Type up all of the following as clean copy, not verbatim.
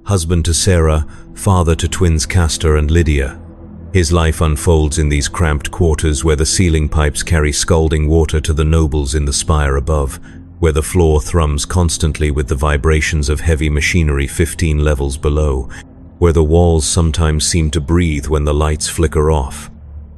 husband to Sarah, father to twins Castor and Lydia. His life unfolds in these cramped quarters where the ceiling pipes carry scalding water to the nobles in the spire above, where the floor thrums constantly with the vibrations of heavy machinery 15 levels below, where the walls sometimes seem to breathe when the lights flicker off.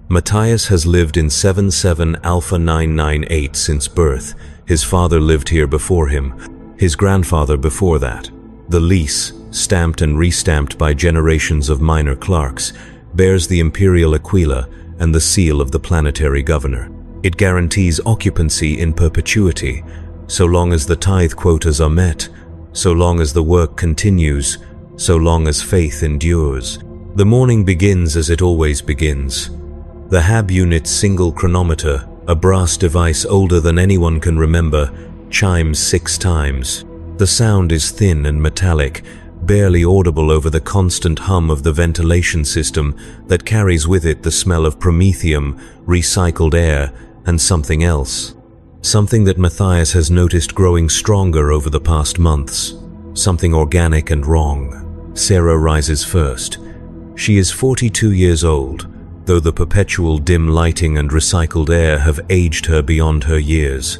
Matthias has lived in 77 Alpha 998 since birth. His father lived here before him, his grandfather before that. The lease, stamped and restamped by generations of minor clerks, bears the Imperial Aquila and the seal of the planetary governor. It guarantees occupancy in perpetuity, so long as the tithe quotas are met, so long as the work continues, so long as faith endures. The morning begins as it always begins. The Hab unit's single chronometer, a brass device older than anyone can remember, chimes 6 times. The sound is thin and metallic, barely audible over the constant hum of the ventilation system that carries with it the smell of promethium, recycled air, and something else. Something that Matthias has noticed growing stronger over the past months. Something organic and wrong. Sarah rises first. She is 42 years old, though the perpetual dim lighting and recycled air have aged her beyond her years.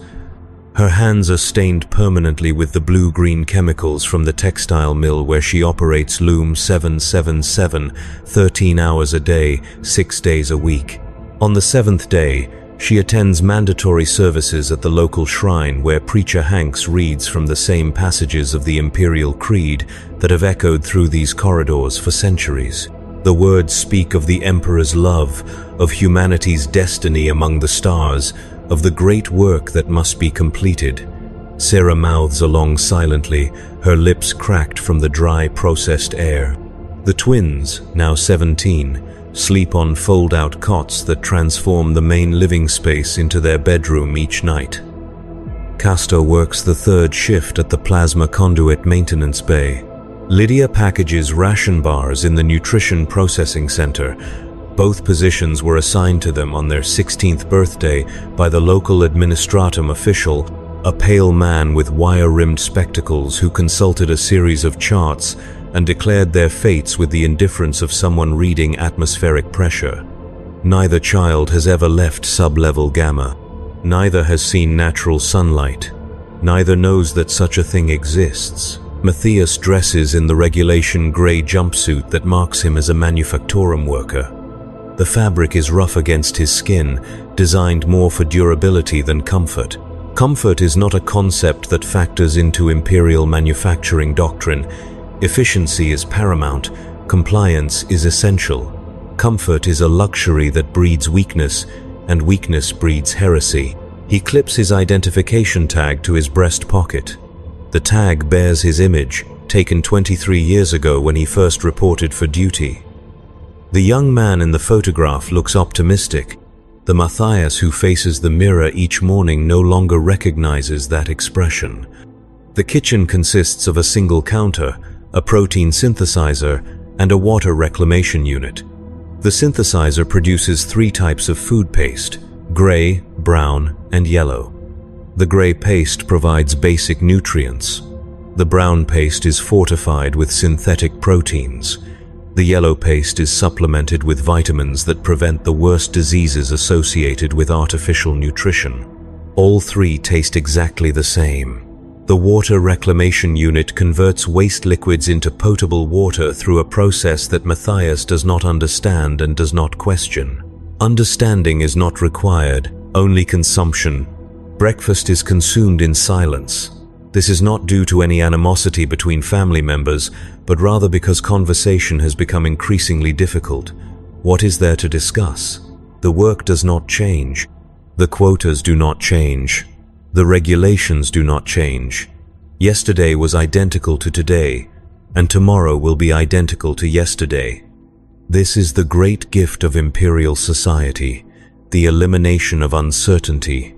Her hands are stained permanently with the blue-green chemicals from the textile mill where she operates loom 777, 13 hours a day, 6 days a week. On the 7th day, she attends mandatory services at the local shrine where Preacher Hanks reads from the same passages of the Imperial Creed that have echoed through these corridors for centuries. The words speak of the Emperor's love, of humanity's destiny among the stars, of the great work that must be completed. Sarah mouths along silently, her lips cracked from the dry, processed air. The twins, now 17, sleep on fold-out cots that transform the main living space into their bedroom each night. Castor works the 3rd shift at the plasma conduit maintenance bay. Lydia packages ration bars in the nutrition processing center. Both positions were assigned to them on their 16th birthday by the local administratum official, a pale man with wire-rimmed spectacles who consulted a series of charts and declared their fates with the indifference of someone reading atmospheric pressure. Neither child has ever left sub-level gamma. Neither has seen natural sunlight. Neither knows that such a thing exists. Matthias dresses in the regulation grey jumpsuit that marks him as a manufactorum worker. The fabric is rough against his skin, designed more for durability than comfort. Comfort is not a concept that factors into Imperial manufacturing doctrine. Efficiency is paramount, compliance is essential. Comfort is a luxury that breeds weakness, and weakness breeds heresy. He clips his identification tag to his breast pocket. The tag bears his image, taken 23 years ago when he first reported for duty. The young man in the photograph looks optimistic. The Matthias who faces the mirror each morning no longer recognizes that expression. The kitchen consists of a single counter, a protein synthesizer, and a water reclamation unit. The synthesizer produces 3 types of food paste: gray, brown, and yellow. The gray paste provides basic nutrients. The brown paste is fortified with synthetic proteins. The yellow paste is supplemented with vitamins that prevent the worst diseases associated with artificial nutrition. All 3 taste exactly the same. The water reclamation unit converts waste liquids into potable water through a process that Matthias does not understand and does not question. Understanding is not required, only consumption. Breakfast is consumed in silence. This is not due to any animosity between family members, but rather because conversation has become increasingly difficult. What is there to discuss? The work does not change. The quotas do not change. The regulations do not change. Yesterday was identical to today, and tomorrow will be identical to yesterday. This is the great gift of Imperial society, the elimination of uncertainty.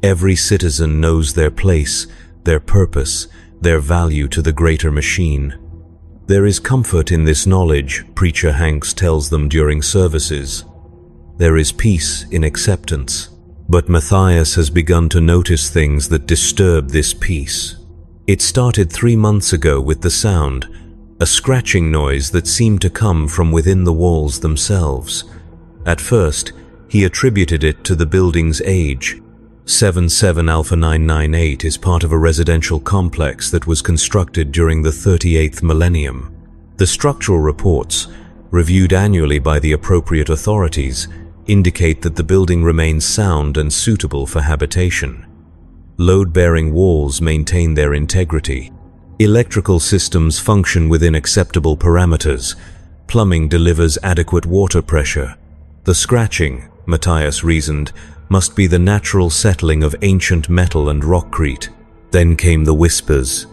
Every citizen knows their place, their purpose, their value to the greater machine. There is comfort in this knowledge, Preacher Hanks tells them during services. There is peace in acceptance. But Matthias has begun to notice things that disturb this peace. It started 3 months ago with the sound, a scratching noise that seemed to come from within the walls themselves. At first, he attributed it to the building's age. 77 Alpha 998 is part of a residential complex that was constructed during the 38th millennium. The structural reports, reviewed annually by the appropriate authorities, indicate that the building remains sound and suitable for habitation. Load-bearing walls maintain their integrity. Electrical systems function within acceptable parameters. Plumbing delivers adequate water pressure. The scratching, Matthias reasoned, must be the natural settling of ancient metal and rockcrete. Then came the whispers.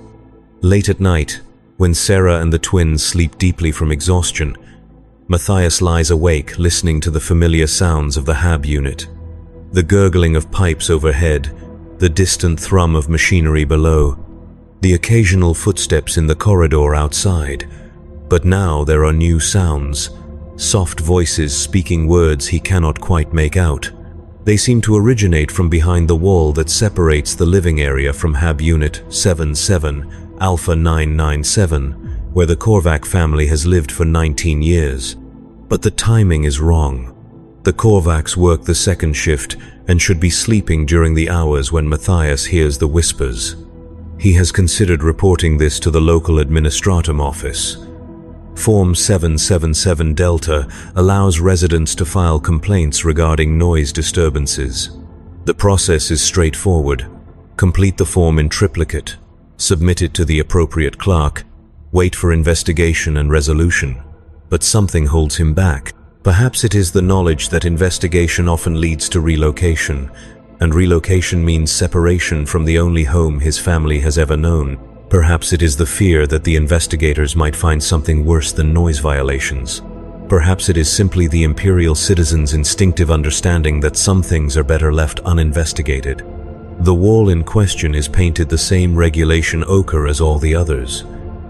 Late at night, when Sarah and the twins sleep deeply from exhaustion, Matthias lies awake listening to the familiar sounds of the hab unit. The gurgling of pipes overhead, the distant thrum of machinery below, the occasional footsteps in the corridor outside. But now there are new sounds, soft voices speaking words he cannot quite make out. They seem to originate from behind the wall that separates the living area from Hab Unit 77 Alpha 997, where the Korvac family has lived for 19 years. But the timing is wrong. The Korvacs work the second shift and should be sleeping during the hours when Matthias hears the whispers. He has considered reporting this to the local administratum office. Form 777 Delta allows residents to file complaints regarding noise disturbances. The process is straightforward. Complete the form in triplicate, submit it to the appropriate clerk, wait for investigation and resolution. But something holds him back. Perhaps it is the knowledge that investigation often leads to relocation, and relocation means separation from the only home his family has ever known. Perhaps it is the fear that the investigators might find something worse than noise violations. Perhaps it is simply the Imperial citizens' instinctive understanding that some things are better left uninvestigated. The wall in question is painted the same regulation ochre as all the others.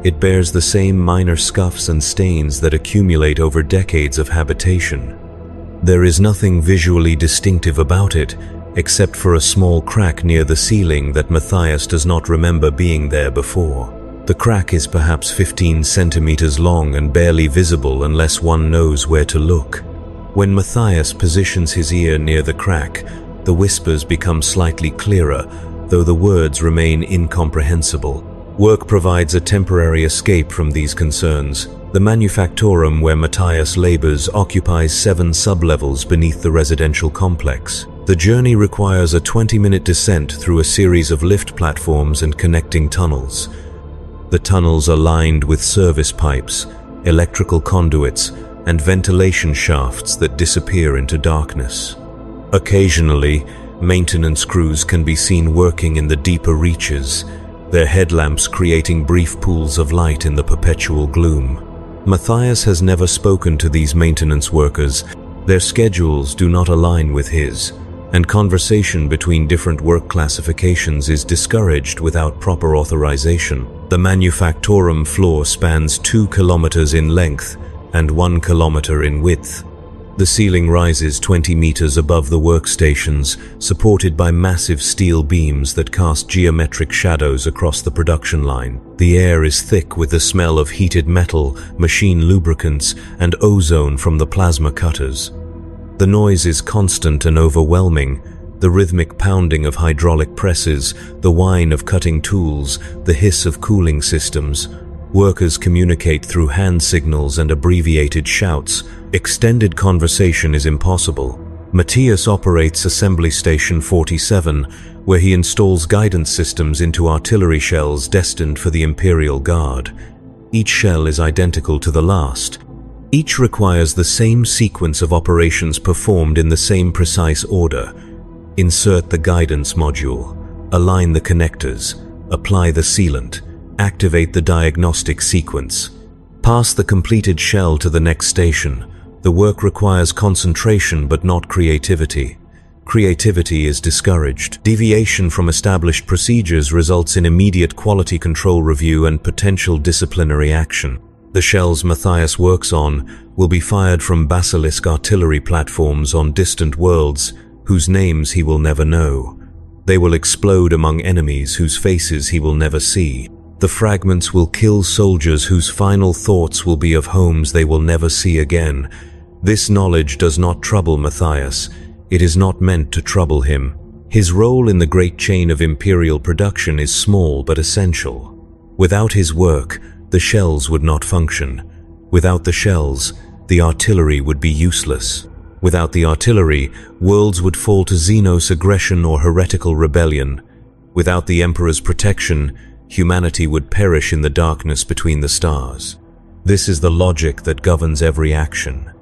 It bears the same minor scuffs and stains that accumulate over decades of habitation. There is nothing visually distinctive about it, except for a small crack near the ceiling that Matthias does not remember being there before. The crack is perhaps 15 centimeters long and barely visible unless one knows where to look. When Matthias positions his ear near the crack, the whispers become slightly clearer, though the words remain incomprehensible. Work provides a temporary escape from these concerns. The manufactorum where Matthias labors occupies 7 sublevels beneath the residential complex. The journey requires a 20-minute descent through a series of lift platforms and connecting tunnels. The tunnels are lined with service pipes, electrical conduits, and ventilation shafts that disappear into darkness. Occasionally, maintenance crews can be seen working in the deeper reaches, their headlamps creating brief pools of light in the perpetual gloom. Matthias has never spoken to these maintenance workers. Their schedules do not align with his, and conversation between different work classifications is discouraged without proper authorization. The manufactorum floor spans 2 kilometers in length and 1 kilometer in width. The ceiling rises 20 meters above the workstations, supported by massive steel beams that cast geometric shadows across the production line. The air is thick with the smell of heated metal, machine lubricants, and ozone from the plasma cutters. The noise is constant and overwhelming, the rhythmic pounding of hydraulic presses, the whine of cutting tools, the hiss of cooling systems. Workers communicate through hand signals and abbreviated shouts. Extended conversation is impossible. Matthias operates Assembly Station 47, where he installs guidance systems into artillery shells destined for the Imperial Guard. Each shell is identical to the last. Each requires the same sequence of operations performed in the same precise order. Insert the guidance module, align the connectors, apply the sealant, activate the diagnostic sequence. Pass the completed shell to the next station. The work requires concentration but not creativity. Creativity is discouraged. Deviation from established procedures results in immediate quality control review and potential disciplinary action. The shells Matthias works on will be fired from basilisk artillery platforms on distant worlds whose names he will never know. They will explode among enemies whose faces he will never see. The fragments will kill soldiers whose final thoughts will be of homes they will never see again. This knowledge does not trouble Matthias. It is not meant to trouble him. His role in the great chain of Imperial production is small but essential. Without his work, the shells would not function. Without the shells, the artillery would be useless. Without the artillery, worlds would fall to Xenos aggression or heretical rebellion. Without the Emperor's protection, humanity would perish in the darkness between the stars. This is the logic that governs every action,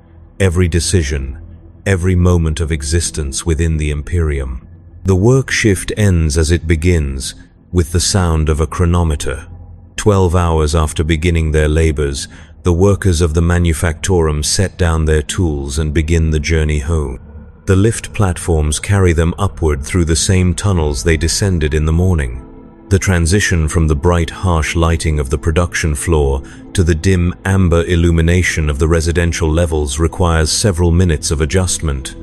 every decision, every moment of existence within the Imperium. The work shift ends as it begins, with the sound of a chronometer. 12 hours after beginning their labors, the workers of the manufactorum set down their tools and begin the journey home. The lift platforms carry them upward through the same tunnels they descended in the morning. The transition from the bright, harsh lighting of the production floor to the dim, amber illumination of the residential levels requires several minutes of adjustment.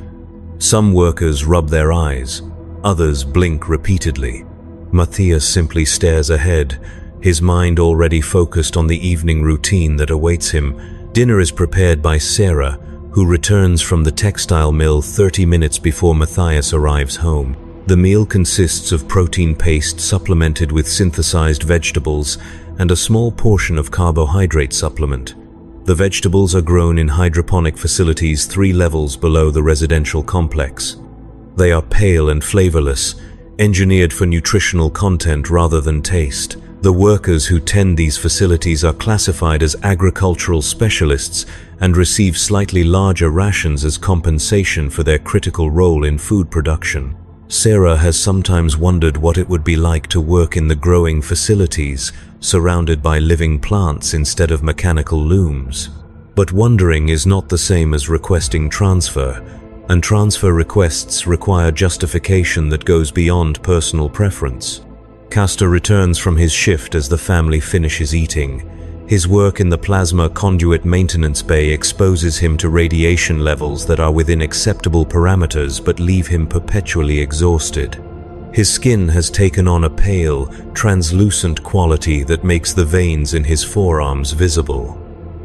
Some workers rub their eyes, others blink repeatedly. Matthias simply stares ahead, his mind already focused on the evening routine that awaits him. Dinner is prepared by Sarah, who returns from the textile mill 30 minutes before Matthias arrives home. The meal consists of protein paste supplemented with synthesized vegetables and a small portion of carbohydrate supplement. The vegetables are grown in hydroponic facilities 3 levels below the residential complex. They are pale and flavorless, engineered for nutritional content rather than taste. The workers who tend these facilities are classified as agricultural specialists and receive slightly larger rations as compensation for their critical role in food production. Sarah has sometimes wondered what it would be like to work in the growing facilities, surrounded by living plants instead of mechanical looms. But wondering is not the same as requesting transfer, and transfer requests require justification that goes beyond personal preference. Castor returns from his shift as the family finishes eating. His work in the plasma conduit maintenance bay exposes him to radiation levels that are within acceptable parameters but leave him perpetually exhausted. His skin has taken on a pale, translucent quality that makes the veins in his forearms visible.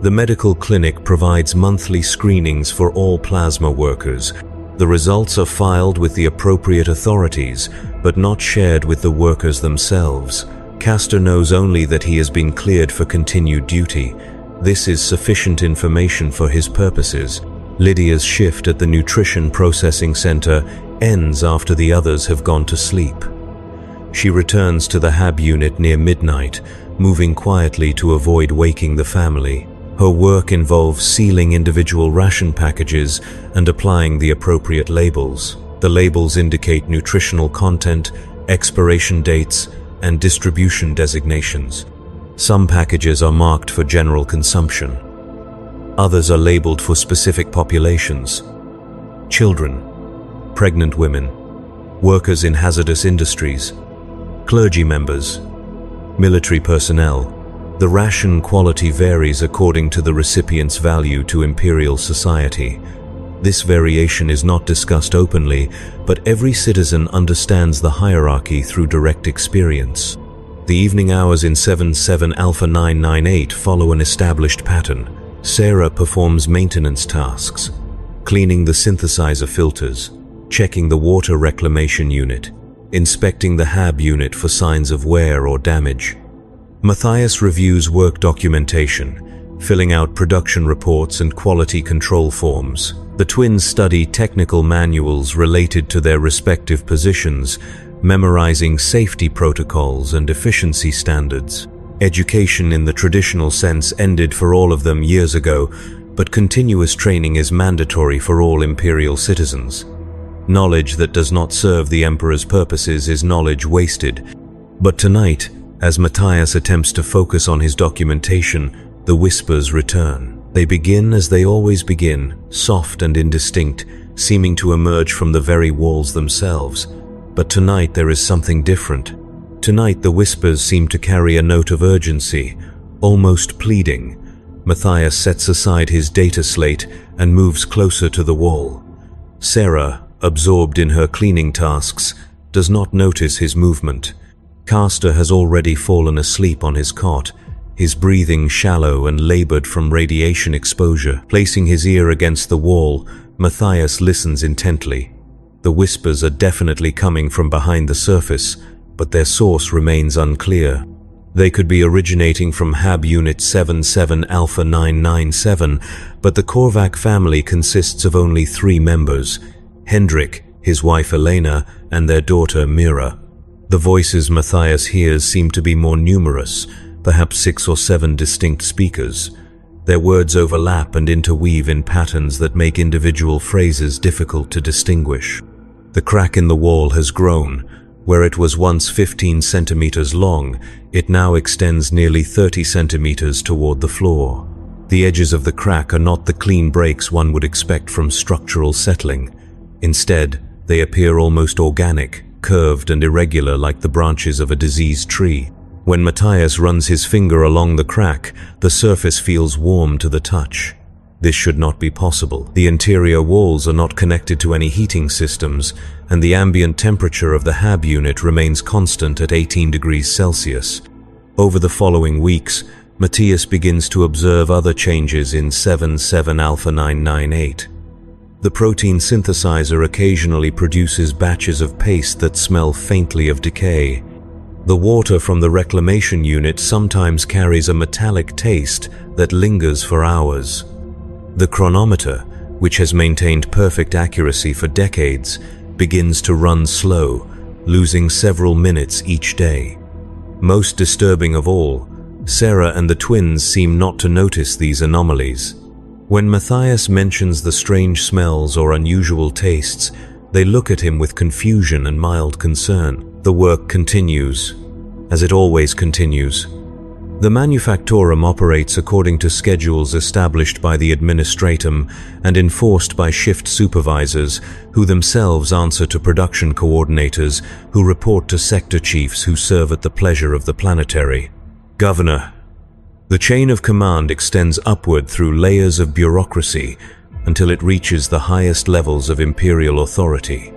The medical clinic provides monthly screenings for all plasma workers. The results are filed with the appropriate authorities, but not shared with the workers themselves. Castor knows only that he has been cleared for continued duty. This is sufficient information for his purposes. Lydia's shift at the nutrition processing center ends after the others have gone to sleep. She returns to the hab unit near midnight, moving quietly to avoid waking the family. Her work involves sealing individual ration packages and applying the appropriate labels. The labels indicate nutritional content, expiration dates, and distribution designations. Some packages are marked for general consumption. Others are labeled for specific populations: children, pregnant women, workers in hazardous industries, clergy members, military personnel. The ration quality varies according to the recipient's value to Imperial society. This variation is not discussed openly, but every citizen understands the hierarchy through direct experience. The evening hours in 77 Alpha 998 follow an established pattern. Sarah performs maintenance tasks, cleaning the synthesizer filters, checking the water reclamation unit, inspecting the hab unit for signs of wear or damage. Matthias reviews work documentation, filling out production reports and quality control forms. The twins study technical manuals related to their respective positions, memorizing safety protocols and efficiency standards. Education in the traditional sense ended for all of them years ago, but continuous training is mandatory for all Imperial citizens. Knowledge that does not serve the Emperor's purposes is knowledge wasted. But tonight, as Matthias attempts to focus on his documentation, the whispers return. They begin as they always begin, soft and indistinct, seeming to emerge from the very walls themselves. But tonight there is something different. Tonight the whispers seem to carry a note of urgency, almost pleading. Matthias sets aside his data slate and moves closer to the wall. Sarah, absorbed in her cleaning tasks, does not notice his movement. Castor has already fallen asleep on his cot, his breathing shallow and labored from radiation exposure. Placing his ear against the wall, Matthias listens intently. The whispers are definitely coming from behind the surface, but their source remains unclear. They could be originating from Hab Unit 77 Alpha 997, but the Korvac family consists of only 3 members: Hendrik, his wife Elena, and their daughter Mira. The voices Matthias hears seem to be more numerous, perhaps 6 or 7 distinct speakers. Their words overlap and interweave in patterns that make individual phrases difficult to distinguish. The crack in the wall has grown. Where it was once 15 centimeters long, it now extends nearly 30 centimeters toward the floor. The edges of the crack are not the clean breaks one would expect from structural settling. Instead, they appear almost organic, curved and irregular like the branches of a diseased tree. When Matthias runs his finger along the crack, the surface feels warm to the touch. This should not be possible. The interior walls are not connected to any heating systems, and the ambient temperature of the Hab unit remains constant at 18 degrees Celsius. Over the following weeks, Matthias begins to observe other changes in 77 Alpha 998. The protein synthesizer occasionally produces batches of paste that smell faintly of decay. The water from the reclamation unit sometimes carries a metallic taste that lingers for hours. The chronometer, which has maintained perfect accuracy for decades, begins to run slow, losing several minutes each day. Most disturbing of all, Sarah and the twins seem not to notice these anomalies. When Matthias mentions the strange smells or unusual tastes, they look at him with confusion and mild concern. The work continues, as it always continues. The manufactorum operates according to schedules established by the administratum and enforced by shift supervisors, who themselves answer to production coordinators, who report to sector chiefs who serve at the pleasure of the planetary governor. The chain of command extends upward through layers of bureaucracy until it reaches the highest levels of imperial authority.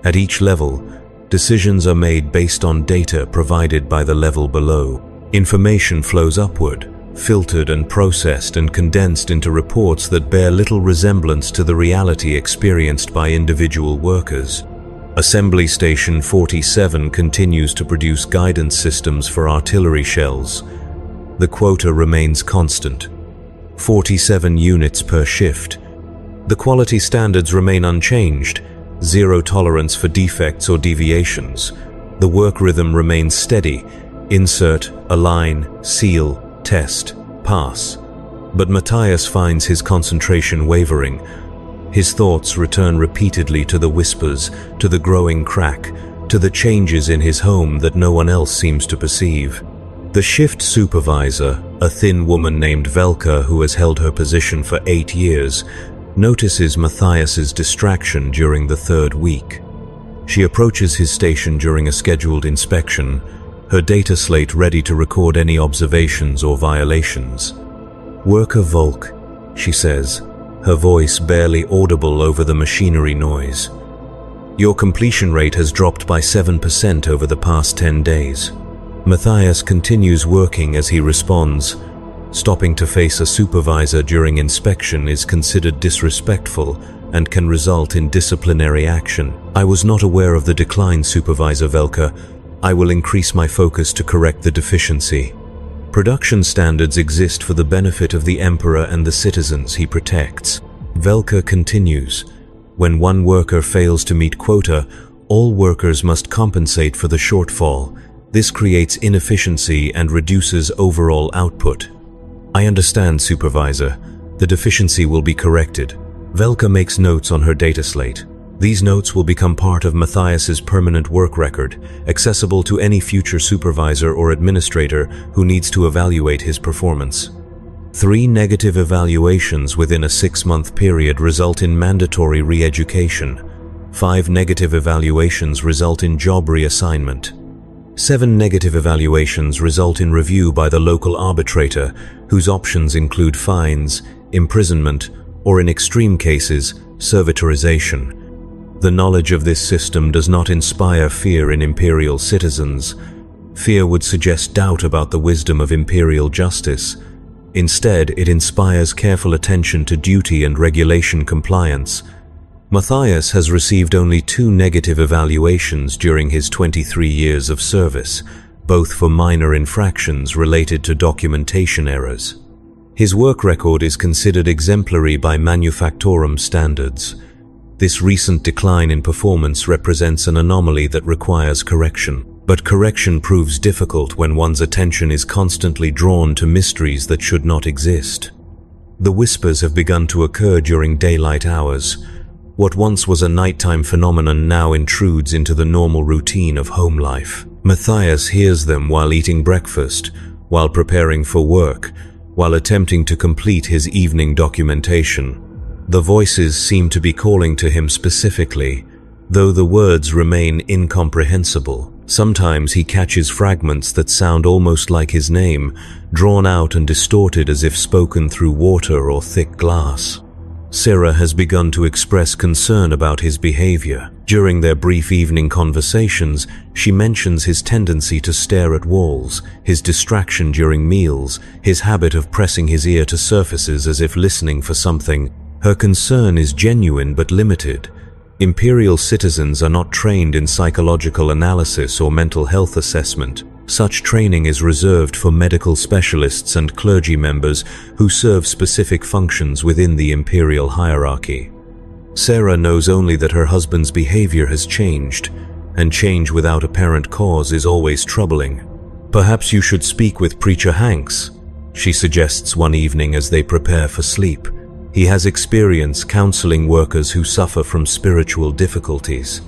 At each level, decisions are made based on data provided by the level below. Information flows upward, filtered and processed and condensed into reports that bear little resemblance to the reality experienced by individual workers. Assembly Station 47 continues to produce guidance systems for artillery shells. The quota remains constant, 47 units per shift. The quality standards remain unchanged, 0 tolerance for defects or deviations. The work rhythm remains steady: insert, align, seal, test, pass. But Matthias finds his concentration wavering. His thoughts return repeatedly to the whispers, to the growing crack, to the changes in his home that no one else seems to perceive. The shift supervisor, a thin woman named Velka who has held her position for 8 years, notices Matthias's distraction during the 3rd week. She approaches his station during a scheduled inspection, her data slate ready to record any observations or violations. "Worker Volk," she says, her voice barely audible over the machinery noise. "Your completion rate has dropped by 7% over the past 10 days. Matthias continues working as he responds. Stopping to face a supervisor during inspection is considered disrespectful and can result in disciplinary action. "I was not aware of the decline, Supervisor Velka. I will increase my focus to correct the deficiency." Production standards exist for the benefit of the Emperor and the citizens he protects. Velka continues. When one worker fails to meet quota, all workers must compensate for the shortfall. This creates inefficiency and reduces overall output. "I understand, Supervisor. The deficiency will be corrected." Velka makes notes on her data slate. These notes will become part of Matthias's permanent work record, accessible to any future supervisor or administrator who needs to evaluate his performance. 3 negative evaluations within a 6-month period result in mandatory re-education. 5 negative evaluations result in job reassignment. 7 negative evaluations result in review by the local arbitrator, whose options include fines, imprisonment, or in extreme cases, servitorization. The knowledge of this system does not inspire fear in Imperial citizens. Fear would suggest doubt about the wisdom of imperial justice. Instead, it inspires careful attention to duty and regulation compliance. Matthias has received only 2 negative evaluations during his 23 years of service, both for minor infractions related to documentation errors. His work record is considered exemplary by manufactorum standards. This recent decline in performance represents an anomaly that requires correction. But correction proves difficult when one's attention is constantly drawn to mysteries that should not exist. The whispers have begun to occur during daylight hours. What once was a nighttime phenomenon now intrudes into the normal routine of home life. Matthias hears them while eating breakfast, while preparing for work, while attempting to complete his evening documentation. The voices seem to be calling to him specifically, though the words remain incomprehensible. Sometimes he catches fragments that sound almost like his name, drawn out and distorted as if spoken through water or thick glass. Sarah has begun to express concern about his behavior. During their brief evening conversations, she mentions his tendency to stare at walls, his distraction during meals, his habit of pressing his ear to surfaces as if listening for something. Her concern is genuine but limited. Imperial citizens are not trained in psychological analysis or mental health assessment. Such training is reserved for medical specialists and clergy members who serve specific functions within the imperial hierarchy. Sarah knows only that her husband's behavior has changed, and change without apparent cause is always troubling. "Perhaps you should speak with Preacher Hanks," she suggests one evening as they prepare for sleep. He has experience counseling workers who suffer from spiritual difficulties.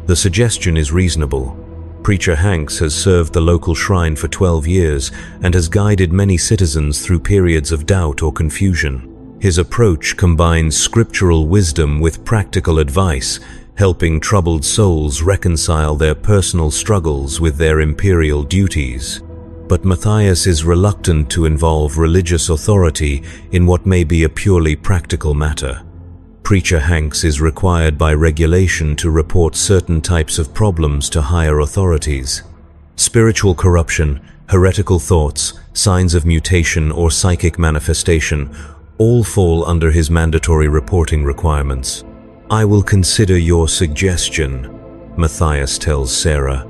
The suggestion is reasonable. Preacher Hanks has served the local shrine for 12 years and has guided many citizens through periods of doubt or confusion. His approach combines scriptural wisdom with practical advice, helping troubled souls reconcile their personal struggles with their imperial duties. But Matthias is reluctant to involve religious authority in what may be a purely practical matter. Preacher Hanks is required by regulation to report certain types of problems to higher authorities. Spiritual corruption, heretical thoughts, signs of mutation or psychic manifestation all fall under his mandatory reporting requirements. "I will consider your suggestion," Matthias tells Sarah,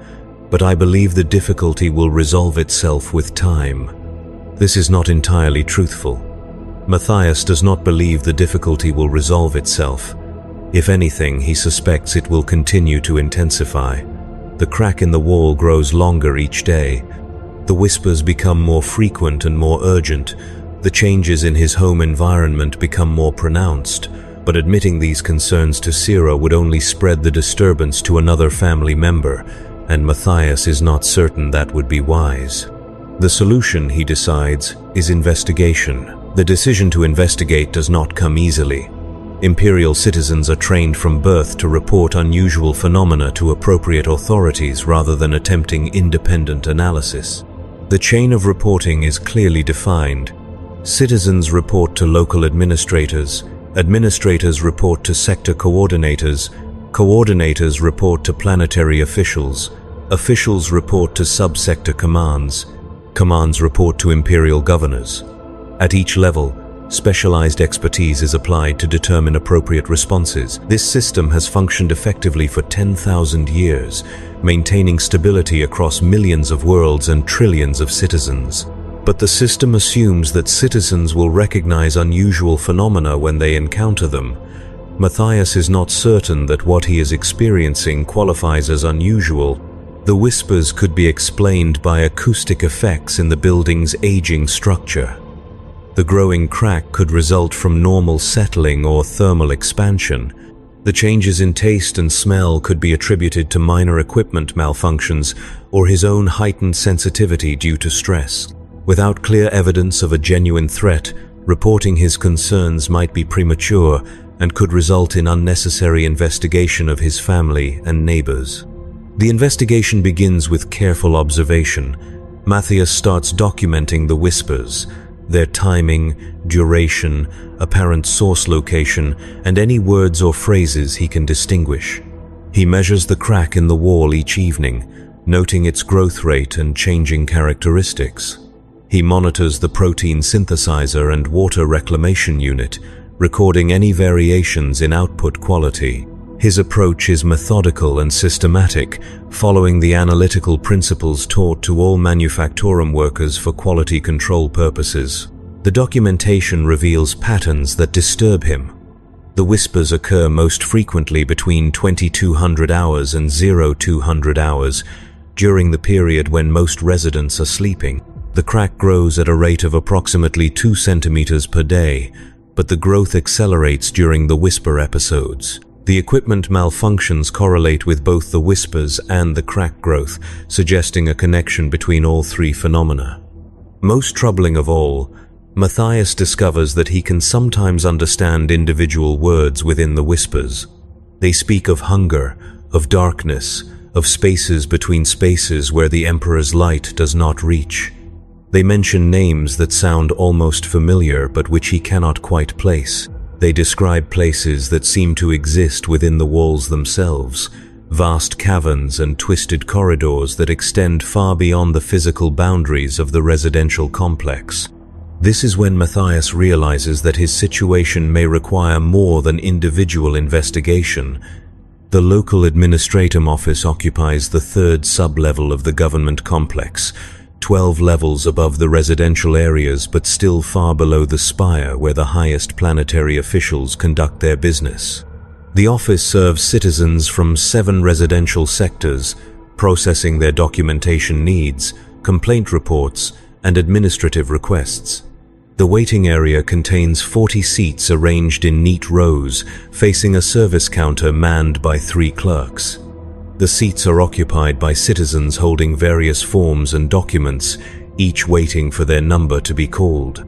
"but I believe the difficulty will resolve itself with time." This is not entirely truthful. Matthias does not believe the difficulty will resolve itself. If anything, he suspects it will continue to intensify. The crack in the wall grows longer each day. The whispers become more frequent and more urgent. The changes in his home environment become more pronounced. But admitting these concerns to Sarah would only spread the disturbance to another family member, and Matthias is not certain that would be wise. The solution, he decides, is investigation. The decision to investigate does not come easily. Imperial citizens are trained from birth to report unusual phenomena to appropriate authorities rather than attempting independent analysis. The chain of reporting is clearly defined. Citizens report to local administrators, administrators report to sector coordinators, coordinators report to planetary officials, officials report to subsector commands, commands report to imperial governors. At each level, specialized expertise is applied to determine appropriate responses. This system has functioned effectively for 10,000 years, maintaining stability across millions of worlds and trillions of citizens. But the system assumes that citizens will recognize unusual phenomena when they encounter them. Matthias is not certain that what he is experiencing qualifies as unusual. The whispers could be explained by acoustic effects in the building's aging structure. The growing crack could result from normal settling or thermal expansion. The changes in taste and smell could be attributed to minor equipment malfunctions or his own heightened sensitivity due to stress. Without clear evidence of a genuine threat, reporting his concerns might be premature and could result in unnecessary investigation of his family and neighbors. The investigation begins with careful observation. Matthias starts documenting the whispers, their timing, duration, apparent source location, and any words or phrases he can distinguish. He measures the crack in the wall each evening, noting its growth rate and changing characteristics. He monitors the protein synthesizer and water reclamation unit, recording any variations in output quality. His approach is methodical and systematic, following the analytical principles taught to all manufactorum workers for quality control purposes. The documentation reveals patterns that disturb him. The whispers occur most frequently between 2200 hours and 0200 hours, during the period when most residents are sleeping. The crack grows at a rate of approximately 2 centimeters per day, but the growth accelerates during the whisper episodes. The equipment malfunctions correlate with both the whispers and the crack growth, suggesting a connection between all three phenomena. Most troubling of all, Matthias discovers that he can sometimes understand individual words within the whispers. They speak of hunger, of darkness, of spaces between spaces where the Emperor's light does not reach. They mention names that sound almost familiar but which he cannot quite place. They describe places that seem to exist within the walls themselves, vast caverns and twisted corridors that extend far beyond the physical boundaries of the residential complex. This is when Matthias realizes that his situation may require more than individual investigation. The local administratum office occupies the third sub-level of the government complex, 12 levels above the residential areas but still far below the spire where the highest planetary officials conduct their business. The office serves citizens from 7 residential sectors, processing their documentation needs, complaint reports, and administrative requests. The waiting area contains 40 seats arranged in neat rows, facing a service counter manned by 3 clerks. The seats are occupied by citizens holding various forms and documents, each waiting for their number to be called.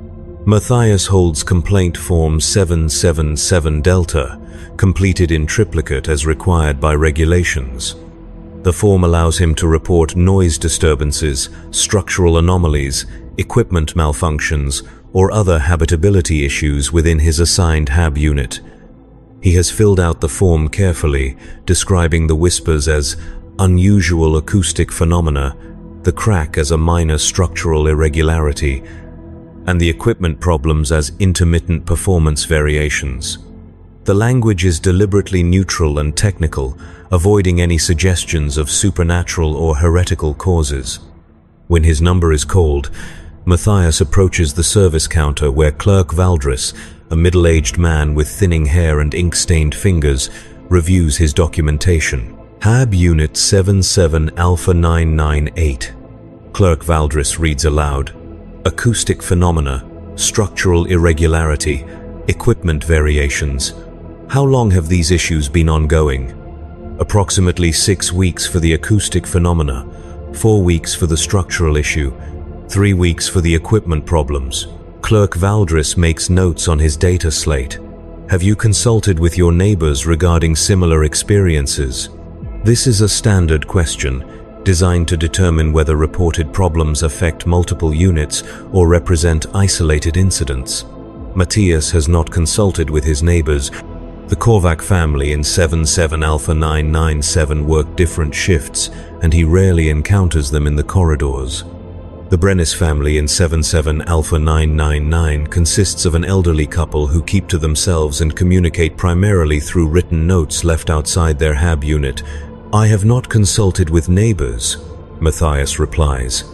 Matthias holds complaint form 777 Delta, completed in triplicate as required by regulations. The form allows him to report noise disturbances, structural anomalies, equipment malfunctions, or other habitability issues within his assigned HAB unit. He has filled out the form carefully, describing the whispers as unusual acoustic phenomena, the crack as a minor structural irregularity, and the equipment problems as intermittent performance variations. The language is deliberately neutral and technical, avoiding any suggestions of supernatural or heretical causes. When his number is called, Matthias approaches the service counter where Clerk Valdris, a middle-aged man with thinning hair and ink-stained fingers, reviews his documentation. HAB Unit 77 Alpha 998. Clerk Valdris reads aloud. Acoustic phenomena, structural irregularity, equipment variations. How long have these issues been ongoing? Approximately 6 weeks for the acoustic phenomena, 4 weeks for the structural issue, 3 weeks for the equipment problems. Clerk Valdris makes notes on his data slate. Have you consulted with your neighbors regarding similar experiences? This is a standard question, designed to determine whether reported problems affect multiple units or represent isolated incidents. Matthias has not consulted with his neighbors. The Korvac family in 77 Alpha 997 work different shifts, and he rarely encounters them in the corridors. The Brennis family in 77 Alpha 999 consists of an elderly couple who keep to themselves and communicate primarily through written notes left outside their HAB unit. I have not consulted with neighbors, Matthias replies.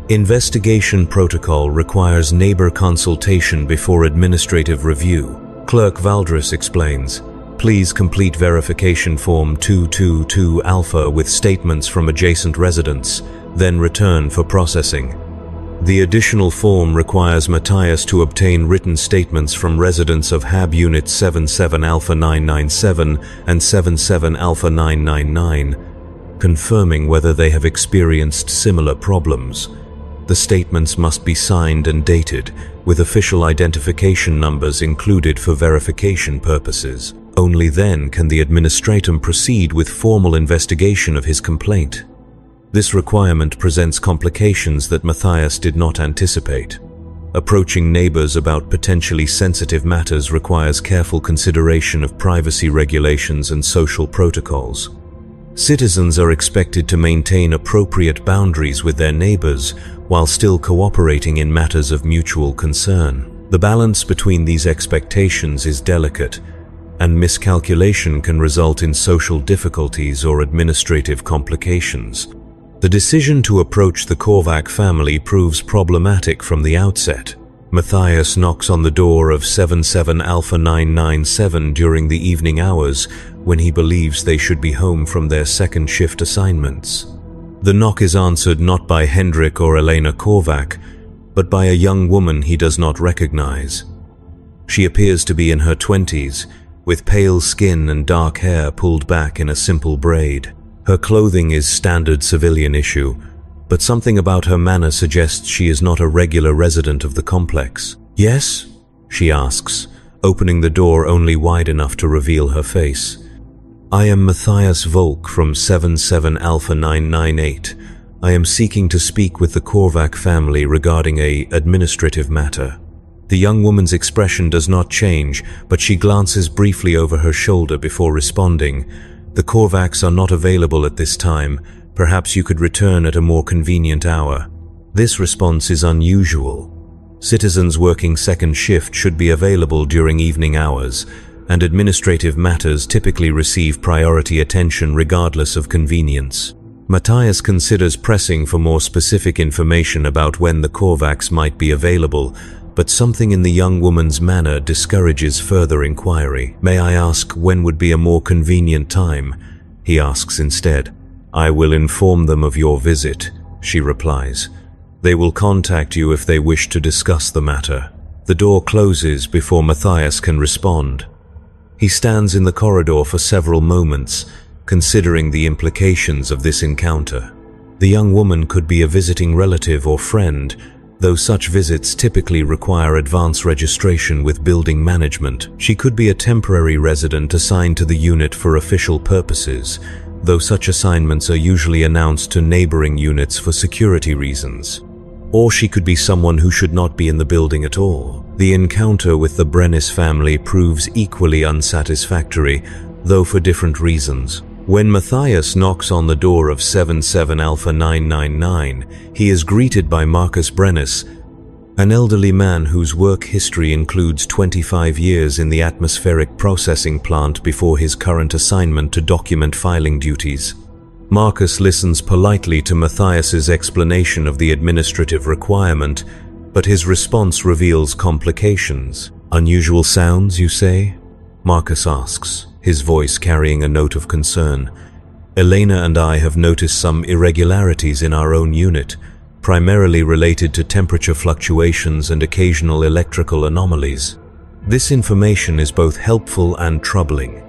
Investigation protocol requires neighbor consultation before administrative review. Clerk Valdris explains. Please complete verification form 222 Alpha with statements from adjacent residents, then return for processing. The additional form requires Matthias to obtain written statements from residents of HAB Unit 77 Alpha 997 and 77 Alpha 999, confirming whether they have experienced similar problems. The statements must be signed and dated, with official identification numbers included for verification purposes. Only then can the administratum proceed with formal investigation of his complaint. This requirement presents complications that Matthias did not anticipate. Approaching neighbors about potentially sensitive matters requires careful consideration of privacy regulations and social protocols. Citizens are expected to maintain appropriate boundaries with their neighbors while still cooperating in matters of mutual concern. The balance between these expectations is delicate, and miscalculation can result in social difficulties or administrative complications. The decision to approach the Korvac family proves problematic from the outset. Matthias knocks on the door of 77 Alpha 997 during the evening hours when he believes they should be home from their second shift assignments. The knock is answered not by Hendrik or Elena Korvac, but by a young woman he does not recognize. She appears to be in her 20s, with pale skin and dark hair pulled back in a simple braid. Her clothing is standard civilian issue, but something about her manner suggests she is not a regular resident of the complex. "Yes?" she asks, opening the door only wide enough to reveal her face. "I am Matthias Volk from 77 Alpha 998. I am seeking to speak with the Korvac family regarding an administrative matter." The young woman's expression does not change, but she glances briefly over her shoulder before responding. "The Korvacs are not available at this time. Perhaps you could return at a more convenient hour." This response is unusual. Citizens working second shift should be available during evening hours, and administrative matters typically receive priority attention regardless of convenience. Matthias considers pressing for more specific information about when the Korvacs might be available, but something in the young woman's manner discourages further inquiry. "May I ask when would be a more convenient time?" he asks instead. "I will inform them of your visit," she replies. "They will contact you if they wish to discuss the matter." The door closes before Matthias can respond. He stands in the corridor for several moments, considering the implications of this encounter. The young woman could be a visiting relative or friend, though such visits typically require advance registration with building management. She could be a temporary resident assigned to the unit for official purposes, though such assignments are usually announced to neighboring units for security reasons. Or she could be someone who should not be in the building at all. The encounter with the Brennis family proves equally unsatisfactory, though for different reasons. When Matthias knocks on the door of 77 Alpha 999, he is greeted by Marcus Brennis, an elderly man whose work history includes 25 years in the atmospheric processing plant before his current assignment to document filing duties. Marcus listens politely to Matthias's explanation of the administrative requirement, but his response reveals complications. "Unusual sounds, you say?" Marcus asks, his voice carrying a note of concern. "Elena and I have noticed some irregularities in our own unit, primarily related to temperature fluctuations and occasional electrical anomalies. This information is both helpful and troubling.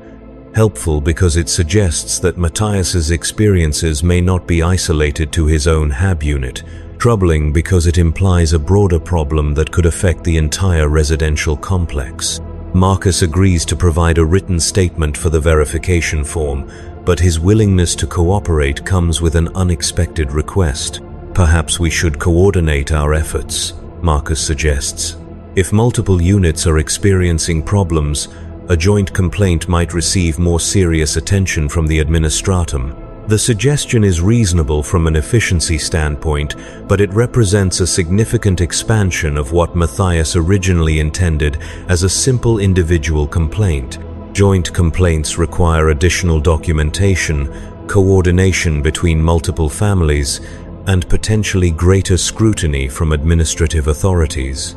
Helpful because it suggests that Matthias's experiences may not be isolated to his own HAB unit. Troubling because it implies a broader problem that could affect the entire residential complex." Marcus agrees to provide a written statement for the verification form, but his willingness to cooperate comes with an unexpected request. "Perhaps we should coordinate our efforts," Marcus suggests. "If multiple units are experiencing problems, a joint complaint might receive more serious attention from the administratum." The suggestion is reasonable from an efficiency standpoint, but it represents a significant expansion of what Matthias originally intended as a simple individual complaint. Joint complaints require additional documentation, coordination between multiple families, and potentially greater scrutiny from administrative authorities.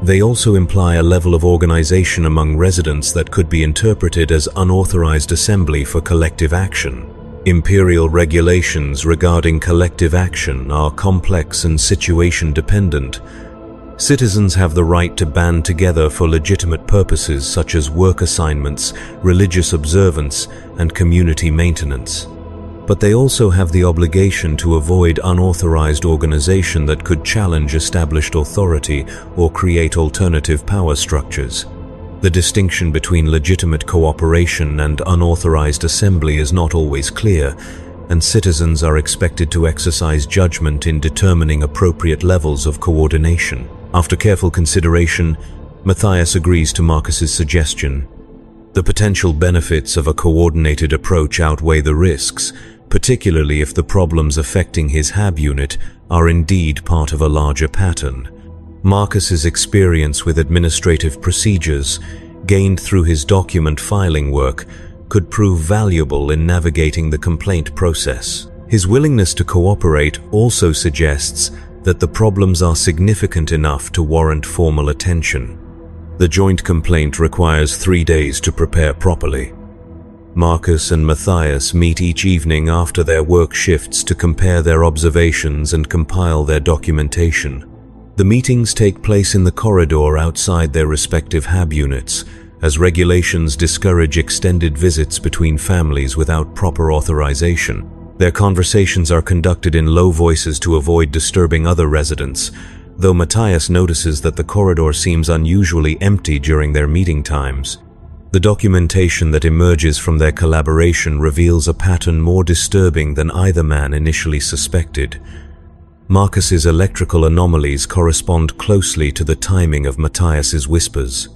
They also imply a level of organization among residents that could be interpreted as unauthorized assembly for collective action. Imperial regulations regarding collective action are complex and situation-dependent. Citizens have the right to band together for legitimate purposes such as work assignments, religious observance, and community maintenance. But they also have the obligation to avoid unauthorized organization that could challenge established authority or create alternative power structures. The distinction between legitimate cooperation and unauthorized assembly is not always clear, and citizens are expected to exercise judgment in determining appropriate levels of coordination. After careful consideration, Matthias agrees to Marcus's suggestion. The potential benefits of a coordinated approach outweigh the risks, particularly if the problems affecting his hab unit are indeed part of a larger pattern. Marcus's experience with administrative procedures, gained through his document filing work, could prove valuable in navigating the complaint process. His willingness to cooperate also suggests that the problems are significant enough to warrant formal attention. The joint complaint requires 3 days to prepare properly. Marcus and Matthias meet each evening after their work shifts to compare their observations and compile their documentation. The meetings take place in the corridor outside their respective hab units, as regulations discourage extended visits between families without proper authorization. Their conversations are conducted in low voices to avoid disturbing other residents, though Matthias notices that the corridor seems unusually empty during their meeting times. The documentation that emerges from their collaboration reveals a pattern more disturbing than either man initially suspected. Marcus's electrical anomalies correspond closely to the timing of Matthias's whispers.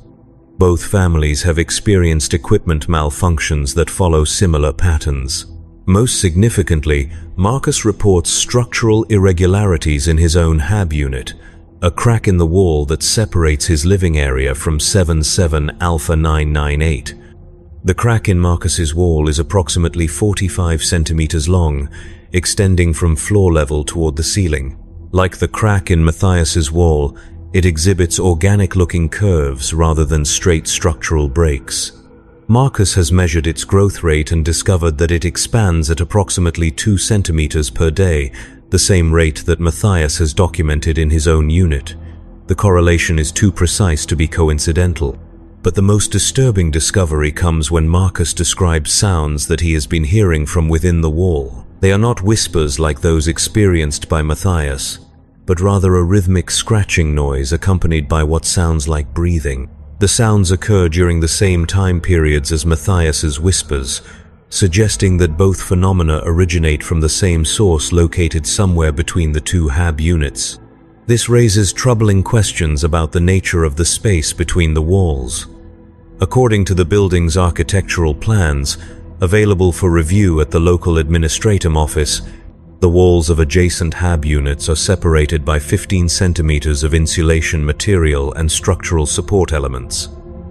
Both families have experienced equipment malfunctions that follow similar patterns. Most significantly, Marcus reports structural irregularities in his own hab unit, a crack in the wall that separates his living area from 77 Alpha 998. The crack in Marcus's wall is approximately 45 centimeters long, extending from floor level toward the ceiling. Like the crack in Matthias's wall, it exhibits organic-looking curves rather than straight structural breaks. Marcus has measured its growth rate and discovered that it expands at approximately 2 centimeters per day, the same rate that Matthias has documented in his own unit. The correlation is too precise to be coincidental. But the most disturbing discovery comes when Marcus describes sounds that he has been hearing from within the wall. They are not whispers like those experienced by Matthias, but rather a rhythmic scratching noise accompanied by what sounds like breathing. The sounds occur during the same time periods as Matthias's whispers, suggesting that both phenomena originate from the same source located somewhere between the two hab units. This raises troubling questions about the nature of the space between the walls. According to the building's architectural plans, available for review at the local administratum office, the walls of adjacent hab units are separated by 15 centimeters of insulation material and structural support elements.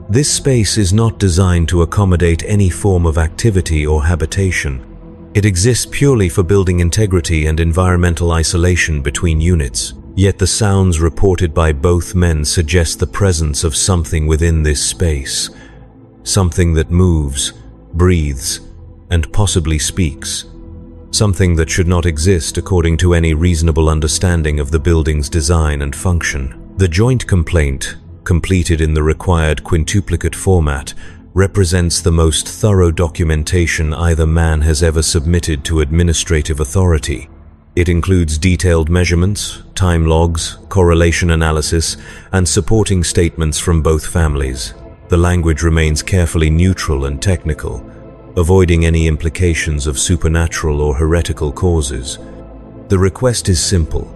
This space is not designed to accommodate any form of activity or habitation. It exists purely for building integrity and environmental isolation between units. Yet the sounds reported by both men suggest the presence of something within this space. Something that moves, breathes, and possibly speaks. Something that should not exist according to any reasonable understanding of the building's design and function. The joint complaint, completed in the required quintuplicate format, represents the most thorough documentation either man has ever submitted to administrative authority. It includes detailed measurements, time logs, correlation analysis, and supporting statements from both families. The language remains carefully neutral and technical, avoiding any implications of supernatural or heretical causes. The request is simple: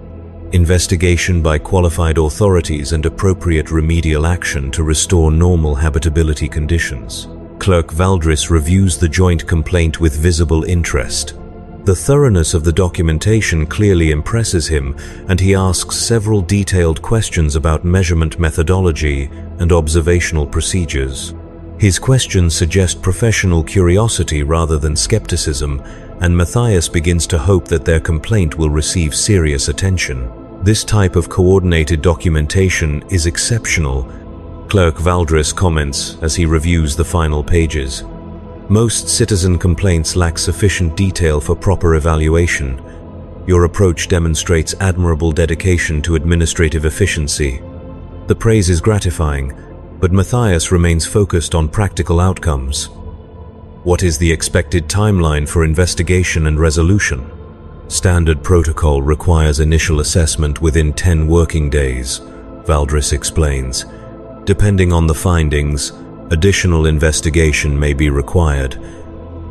investigation by qualified authorities and appropriate remedial action to restore normal habitability conditions. Clerk Valdris reviews the joint complaint with visible interest. The thoroughness of the documentation clearly impresses him, and he asks several detailed questions about measurement methodology and observational procedures. His questions suggest professional curiosity rather than skepticism, and Matthias begins to hope that their complaint will receive serious attention. This type of coordinated documentation is exceptional, Clerk Valdris comments as he reviews the final pages. Most citizen complaints lack sufficient detail for proper evaluation. Your approach demonstrates admirable dedication to administrative efficiency. The praise is gratifying, but Matthias remains focused on practical outcomes. What is the expected timeline for investigation and resolution? Standard protocol requires initial assessment within 10 working days, Valdris explains. Depending on the findings, additional investigation may be required.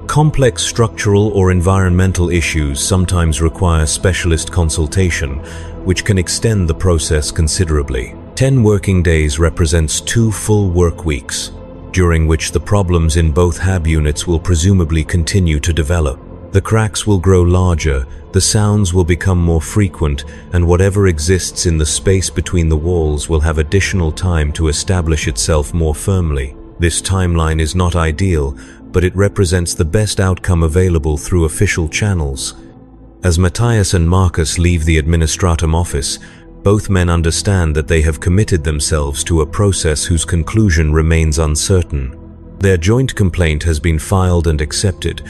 Complex structural or environmental issues sometimes require specialist consultation, which can extend the process considerably. 10 working days represents 2 full work weeks, during which the problems in both hab units will presumably continue to develop. The cracks will grow larger, the sounds will become more frequent, and whatever exists in the space between the walls will have additional time to establish itself more firmly. This timeline is not ideal, but it represents the best outcome available through official channels. As Matthias and Marcus leave the administratum office, both men understand that they have committed themselves to a process whose conclusion remains uncertain. Their joint complaint has been filed and accepted,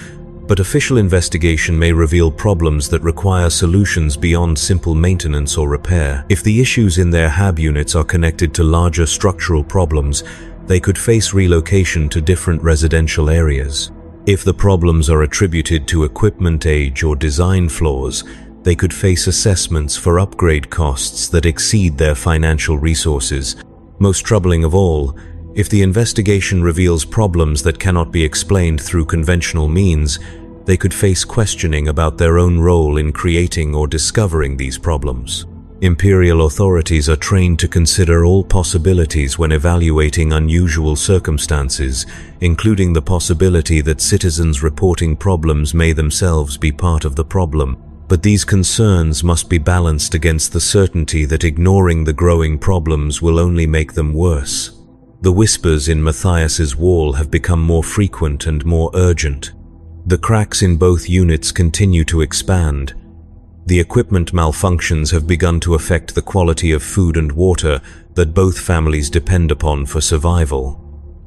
but official investigation may reveal problems that require solutions beyond simple maintenance or repair. If the issues in their hab units are connected to larger structural problems, they could face relocation to different residential areas. If the problems are attributed to equipment age or design flaws, they could face assessments for upgrade costs that exceed their financial resources. Most troubling of all, if the investigation reveals problems that cannot be explained through conventional means, they could face questioning about their own role in creating or discovering these problems. Imperial authorities are trained to consider all possibilities when evaluating unusual circumstances, including the possibility that citizens reporting problems may themselves be part of the problem. But these concerns must be balanced against the certainty that ignoring the growing problems will only make them worse. The whispers in Matthias's wall have become more frequent and more urgent. The cracks in both units continue to expand. The equipment malfunctions have begun to affect the quality of food and water that both families depend upon for survival.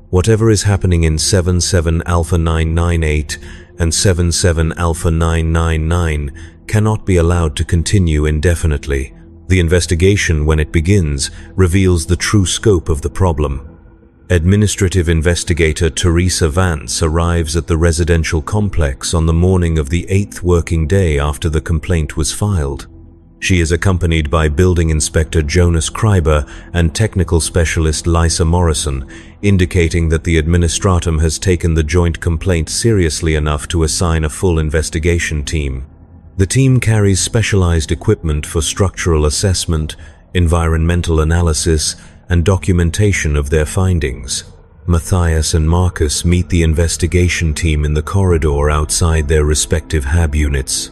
Whatever is happening in 77 Alpha 998 and 77 Alpha 999 cannot be allowed to continue indefinitely. The investigation, when it begins, reveals the true scope of the problem. Administrative investigator Teresa Vance arrives at the residential complex on the morning of the 8th working day after the complaint was filed. She is accompanied by Building Inspector Jonas Kreiber and Technical Specialist Lisa Morrison, indicating that the administratum has taken the joint complaint seriously enough to assign a full investigation team. The team carries specialized equipment for structural assessment, environmental analysis, and documentation of their findings. Matthias and Marcus meet the investigation team in the corridor outside their respective hab units.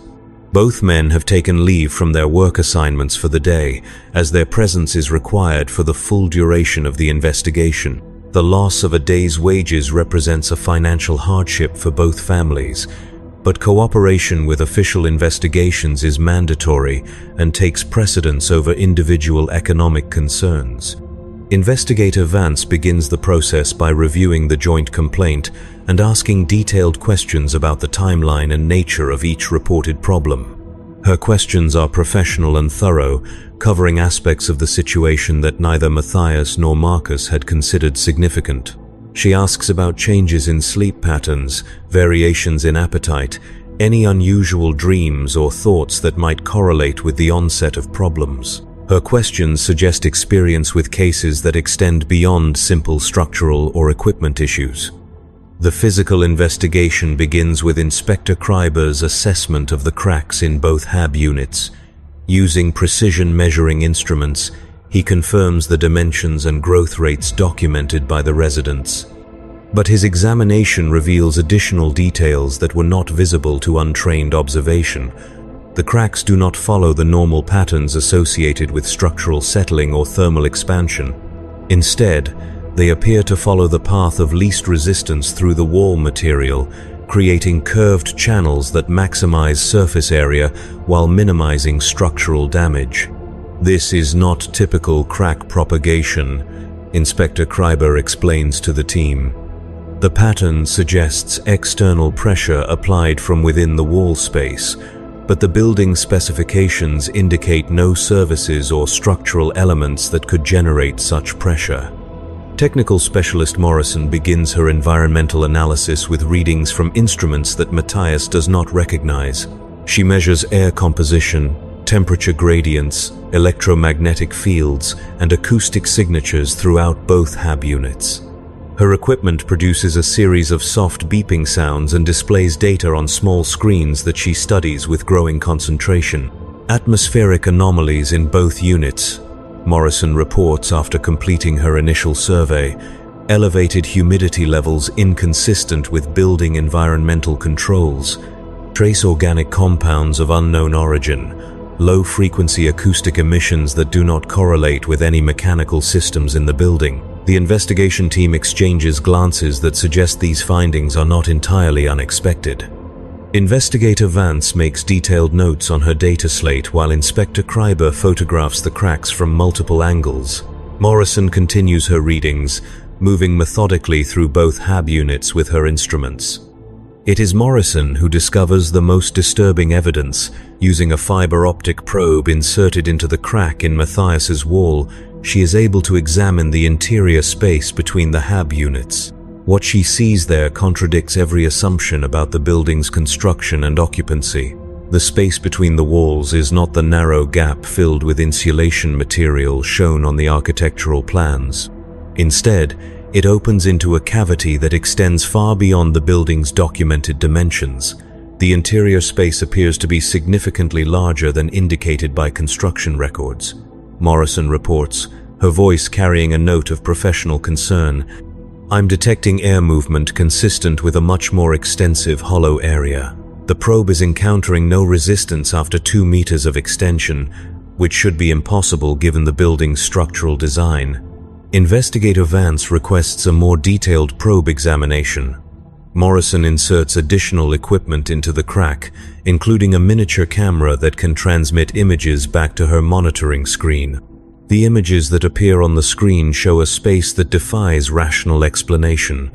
Both men have taken leave from their work assignments for the day, as their presence is required for the full duration of the investigation. The loss of a day's wages represents a financial hardship for both families, but cooperation with official investigations is mandatory and takes precedence over individual economic concerns. Investigator Vance begins the process by reviewing the joint complaint and asking detailed questions about the timeline and nature of each reported problem. Her questions are professional and thorough, covering aspects of the situation that neither Matthias nor Marcus had considered significant. She asks about changes in sleep patterns, variations in appetite, any unusual dreams or thoughts that might correlate with the onset of problems. Her questions suggest experience with cases that extend beyond simple structural or equipment issues. The physical investigation begins with Inspector Kreiber's assessment of the cracks in both hab units. Using precision measuring instruments, he confirms the dimensions and growth rates documented by the residents. But his examination reveals additional details that were not visible to untrained observation. The cracks do not follow the normal patterns associated with structural settling or thermal expansion. Instead, they appear to follow the path of least resistance through the wall material, creating curved channels that maximize surface area while minimizing structural damage. This is not typical crack propagation, Inspector Kreiber explains to the team. The pattern suggests external pressure applied from within the wall space, but the building specifications indicate no services or structural elements that could generate such pressure. Technical Specialist Morrison begins her environmental analysis with readings from instruments that Matthias does not recognize. She measures air composition, temperature gradients, electromagnetic fields, and acoustic signatures throughout both hab units. Her equipment produces a series of soft beeping sounds and displays data on small screens that she studies with growing concentration. Atmospheric anomalies in both units, Morrison reports after completing her initial survey. Elevated humidity levels inconsistent with building environmental controls. Trace organic compounds of unknown origin, low-frequency acoustic emissions that do not correlate with any mechanical systems in the building. The investigation team exchanges glances that suggest these findings are not entirely unexpected. Investigator Vance makes detailed notes on her data slate while Inspector Kreiber photographs the cracks from multiple angles. Morrison continues her readings, moving methodically through both HAB units with her instruments. It is Morrison who discovers the most disturbing evidence. Using a fiber optic probe inserted into the crack in Matthias's wall, she is able to examine the interior space between the HAB units. What she sees there contradicts every assumption about the building's construction and occupancy. The space between the walls is not the narrow gap filled with insulation material shown on the architectural plans. Instead, it opens into a cavity that extends far beyond the building's documented dimensions. The interior space appears to be significantly larger than indicated by construction records. Morrison reports, her voice carrying a note of professional concern. "I'm detecting air movement consistent with a much more extensive hollow area. The probe is encountering no resistance after 2 meters of extension, which should be impossible given the building's structural design." Investigator Vance requests a more detailed probe examination. Morrison inserts additional equipment into the crack, including a miniature camera that can transmit images back to her monitoring screen. The images that appear on the screen show a space that defies rational explanation.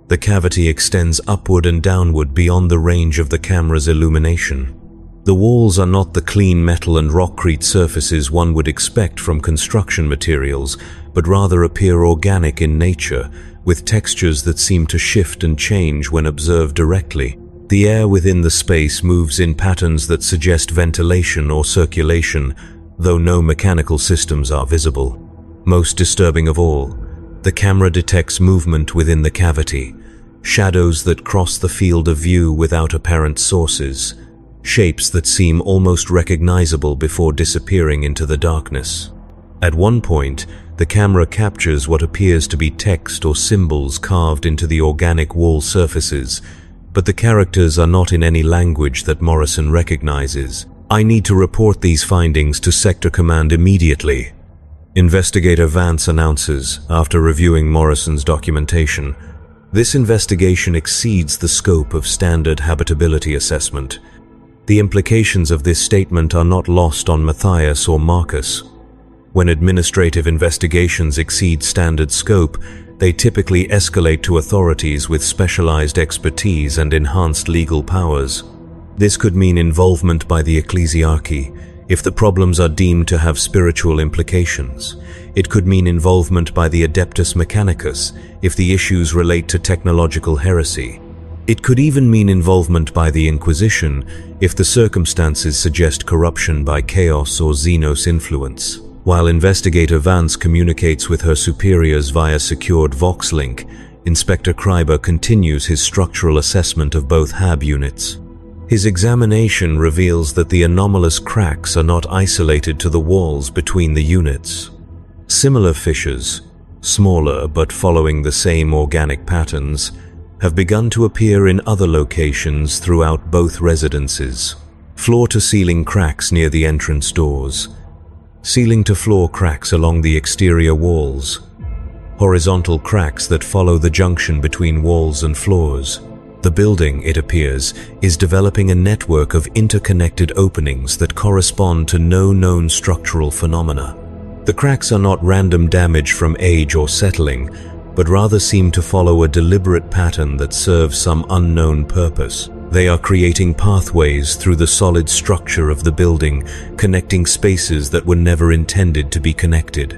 The cavity extends upward and downward beyond the range of the camera's illumination. The walls are not the clean metal and rockcrete surfaces one would expect from construction materials, but rather appear organic in nature, with textures that seem to shift and change when observed directly. The air within the space moves in patterns that suggest ventilation or circulation, though no mechanical systems are visible. Most disturbing of all, the camera detects movement within the cavity, shadows that cross the field of view without apparent sources, shapes that seem almost recognizable before disappearing into the darkness. At one point, the camera captures what appears to be text or symbols carved into the organic wall surfaces, but the characters are not in any language that Morrison recognizes. "I need to report these findings to Sector Command immediately," Investigator Vance announces after reviewing Morrison's documentation. This investigation exceeds the scope of standard habitability assessment. The implications of this statement are not lost on Matthias or Marcus. When administrative investigations exceed standard scope, they typically escalate to authorities with specialized expertise and enhanced legal powers. This could mean involvement by the ecclesiarchy, if the problems are deemed to have spiritual implications. It could mean involvement by the Adeptus Mechanicus, if the issues relate to technological heresy. It could even mean involvement by the Inquisition, if the circumstances suggest corruption by Chaos or Xenos influence. While Investigator Vance communicates with her superiors via secured Vox link, Inspector Kreiber continues his structural assessment of both HAB units. His examination reveals that the anomalous cracks are not isolated to the walls between the units. Similar fissures, smaller but following the same organic patterns, have begun to appear in other locations throughout both residences. Floor-to-ceiling cracks near the entrance doors, ceiling-to-floor cracks along the exterior walls, horizontal cracks that follow the junction between walls and floors. The building, it appears, is developing a network of interconnected openings that correspond to no known structural phenomena. The cracks are not random damage from age or settling, but rather seem to follow a deliberate pattern that serves some unknown purpose. They are creating pathways through the solid structure of the building, connecting spaces that were never intended to be connected.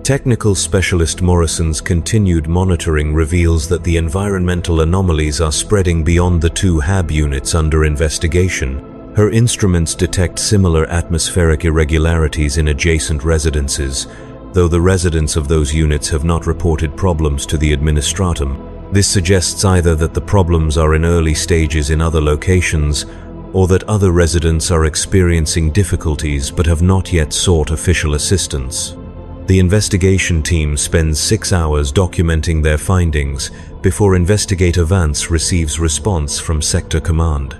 Technical specialist Morrison's continued monitoring reveals that the environmental anomalies are spreading beyond the 2 HAB units under investigation. Her instruments detect similar atmospheric irregularities in adjacent residences, though the residents of those units have not reported problems to the administratum. This suggests either that the problems are in early stages in other locations, or that other residents are experiencing difficulties but have not yet sought official assistance. The investigation team spends 6 hours documenting their findings before Investigator Vance receives response from Sector Command.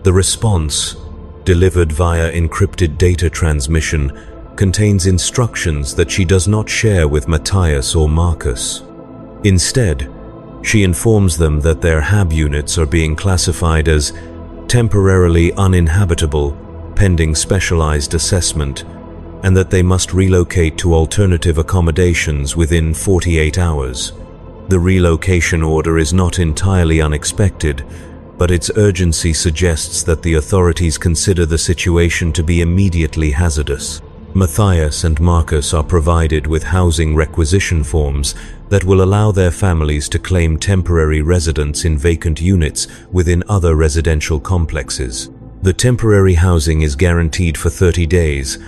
The response, delivered via encrypted data transmission, contains instructions that she does not share with Matthias or Marcus. Instead, she informs them that their hab units are being classified as temporarily uninhabitable pending specialized assessment, and that they must relocate to alternative accommodations within 48 hours. The relocation order is not entirely unexpected, but its urgency suggests that the authorities consider the situation to be immediately hazardous. Matthias and Marcus are provided with housing requisition forms that will allow their families to claim temporary residence in vacant units within other residential complexes. The temporary housing is guaranteed for 30 days,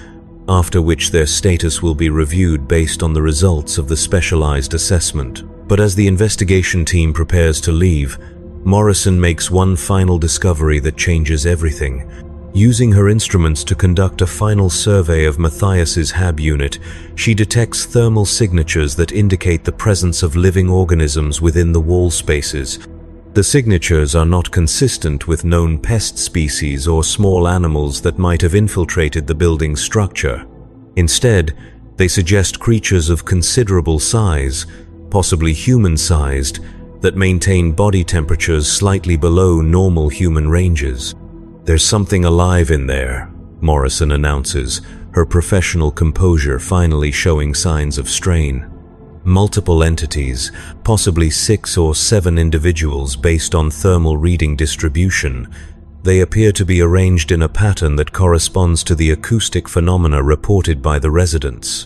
after which their status will be reviewed based on the results of the specialized assessment. But as the investigation team prepares to leave, Morrison makes one final discovery that changes everything. Using her instruments to conduct a final survey of Matthias's hab unit, she detects thermal signatures that indicate the presence of living organisms within the wall spaces. The signatures are not consistent with known pest species or small animals that might have infiltrated the building's structure. Instead, they suggest creatures of considerable size, possibly human-sized, that maintain body temperatures slightly below normal human ranges. "There's something alive in there," Morrison announces, her professional composure finally showing signs of strain. Multiple entities, possibly 6 or 7 individuals based on thermal reading distribution. They appear to be arranged in a pattern that corresponds to the acoustic phenomena reported by the residents.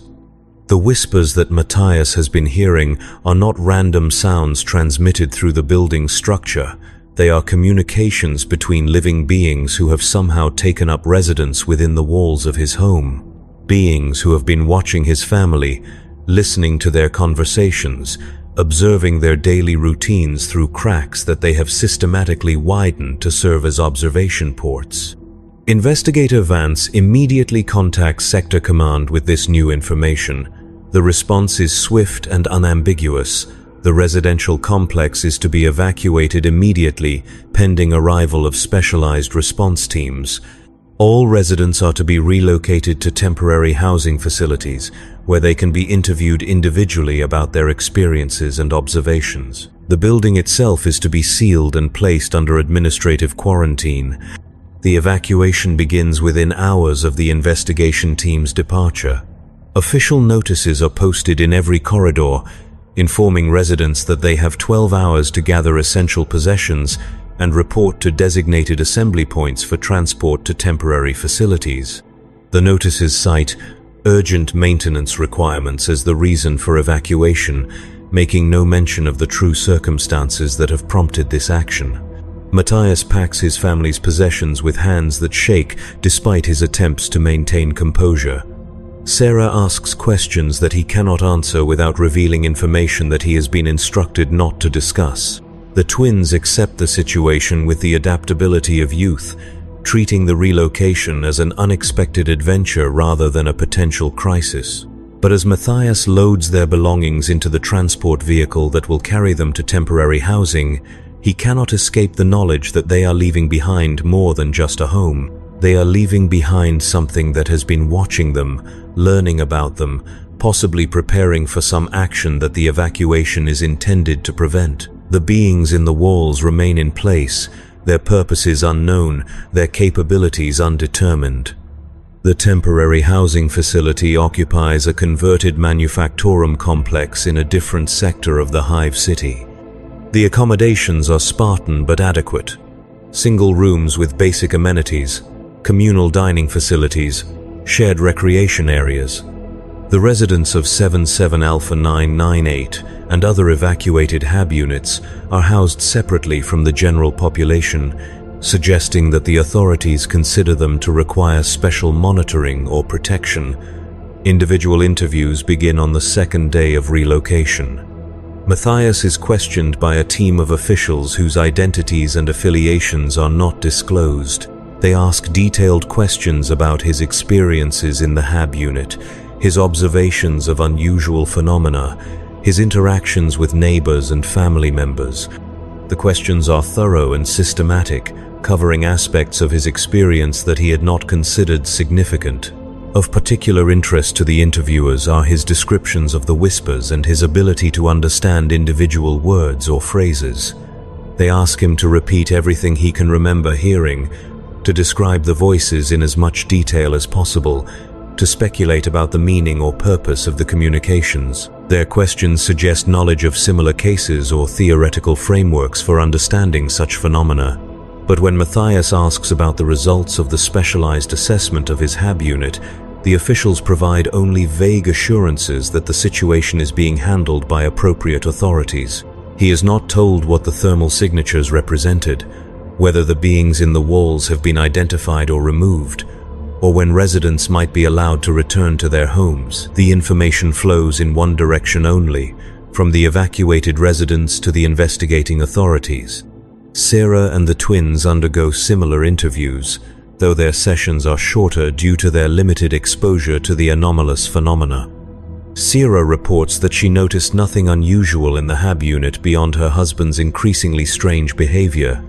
The whispers that Matthias has been hearing are not random sounds transmitted through the building's structure. They are communications between living beings who have somehow taken up residence within the walls of his home. Beings who have been watching his family, listening to their conversations, observing their daily routines through cracks that they have systematically widened to serve as observation ports. Investigator Vance immediately contacts Sector Command with this new information. The response is swift and unambiguous. The residential complex is to be evacuated immediately, pending arrival of specialized response teams. All residents are to be relocated to temporary housing facilities, where they can be interviewed individually about their experiences and observations. The building itself is to be sealed and placed under administrative quarantine. The evacuation begins within hours of the investigation team's departure. Official notices are posted in every corridor, informing residents that they have 12 hours to gather essential possessions and report to designated assembly points for transport to temporary facilities. The notices cite urgent maintenance requirements as the reason for evacuation, making no mention of the true circumstances that have prompted this action. Matthias packs his family's possessions with hands that shake despite his attempts to maintain composure. Sarah asks questions that he cannot answer without revealing information that he has been instructed not to discuss. The twins accept the situation with the adaptability of youth, treating the relocation as an unexpected adventure rather than a potential crisis. But as Matthias loads their belongings into the transport vehicle that will carry them to temporary housing, he cannot escape the knowledge that they are leaving behind more than just a home. They are leaving behind something that has been watching them, learning about them, possibly preparing for some action that the evacuation is intended to prevent. The beings in the walls remain in place, their purposes unknown, their capabilities undetermined. The temporary housing facility occupies a converted manufactorum complex in a different sector of the Hive city. The accommodations are Spartan but adequate. Single rooms with basic amenities, communal dining facilities, shared recreation areas. The residents of 77 Alpha 998 and other evacuated hab units are housed separately from the general population, suggesting that the authorities consider them to require special monitoring or protection. Individual interviews begin on the second day of relocation. Matthias is questioned by a team of officials whose identities and affiliations are not disclosed. They ask detailed questions about his experiences in the hab unit, his observations of unusual phenomena, his interactions with neighbors and family members. The questions are thorough and systematic, covering aspects of his experience that he had not considered significant. Of particular interest to the interviewers are his descriptions of the whispers and his ability to understand individual words or phrases. They ask him to repeat everything he can remember hearing, to describe the voices in as much detail as possible, to speculate about the meaning or purpose of the communications. Their questions suggest knowledge of similar cases or theoretical frameworks for understanding such phenomena. But when Matthias asks about the results of the specialized assessment of his HAB unit, the officials provide only vague assurances that the situation is being handled by appropriate authorities. He is not told what the thermal signatures represented, whether the beings in the walls have been identified or removed, or when residents might be allowed to return to their homes. The information flows in one direction only, from the evacuated residents to the investigating authorities. Sarah and the twins undergo similar interviews, though their sessions are shorter due to their limited exposure to the anomalous phenomena. Sarah reports that she noticed nothing unusual in the HAB unit beyond her husband's increasingly strange behavior.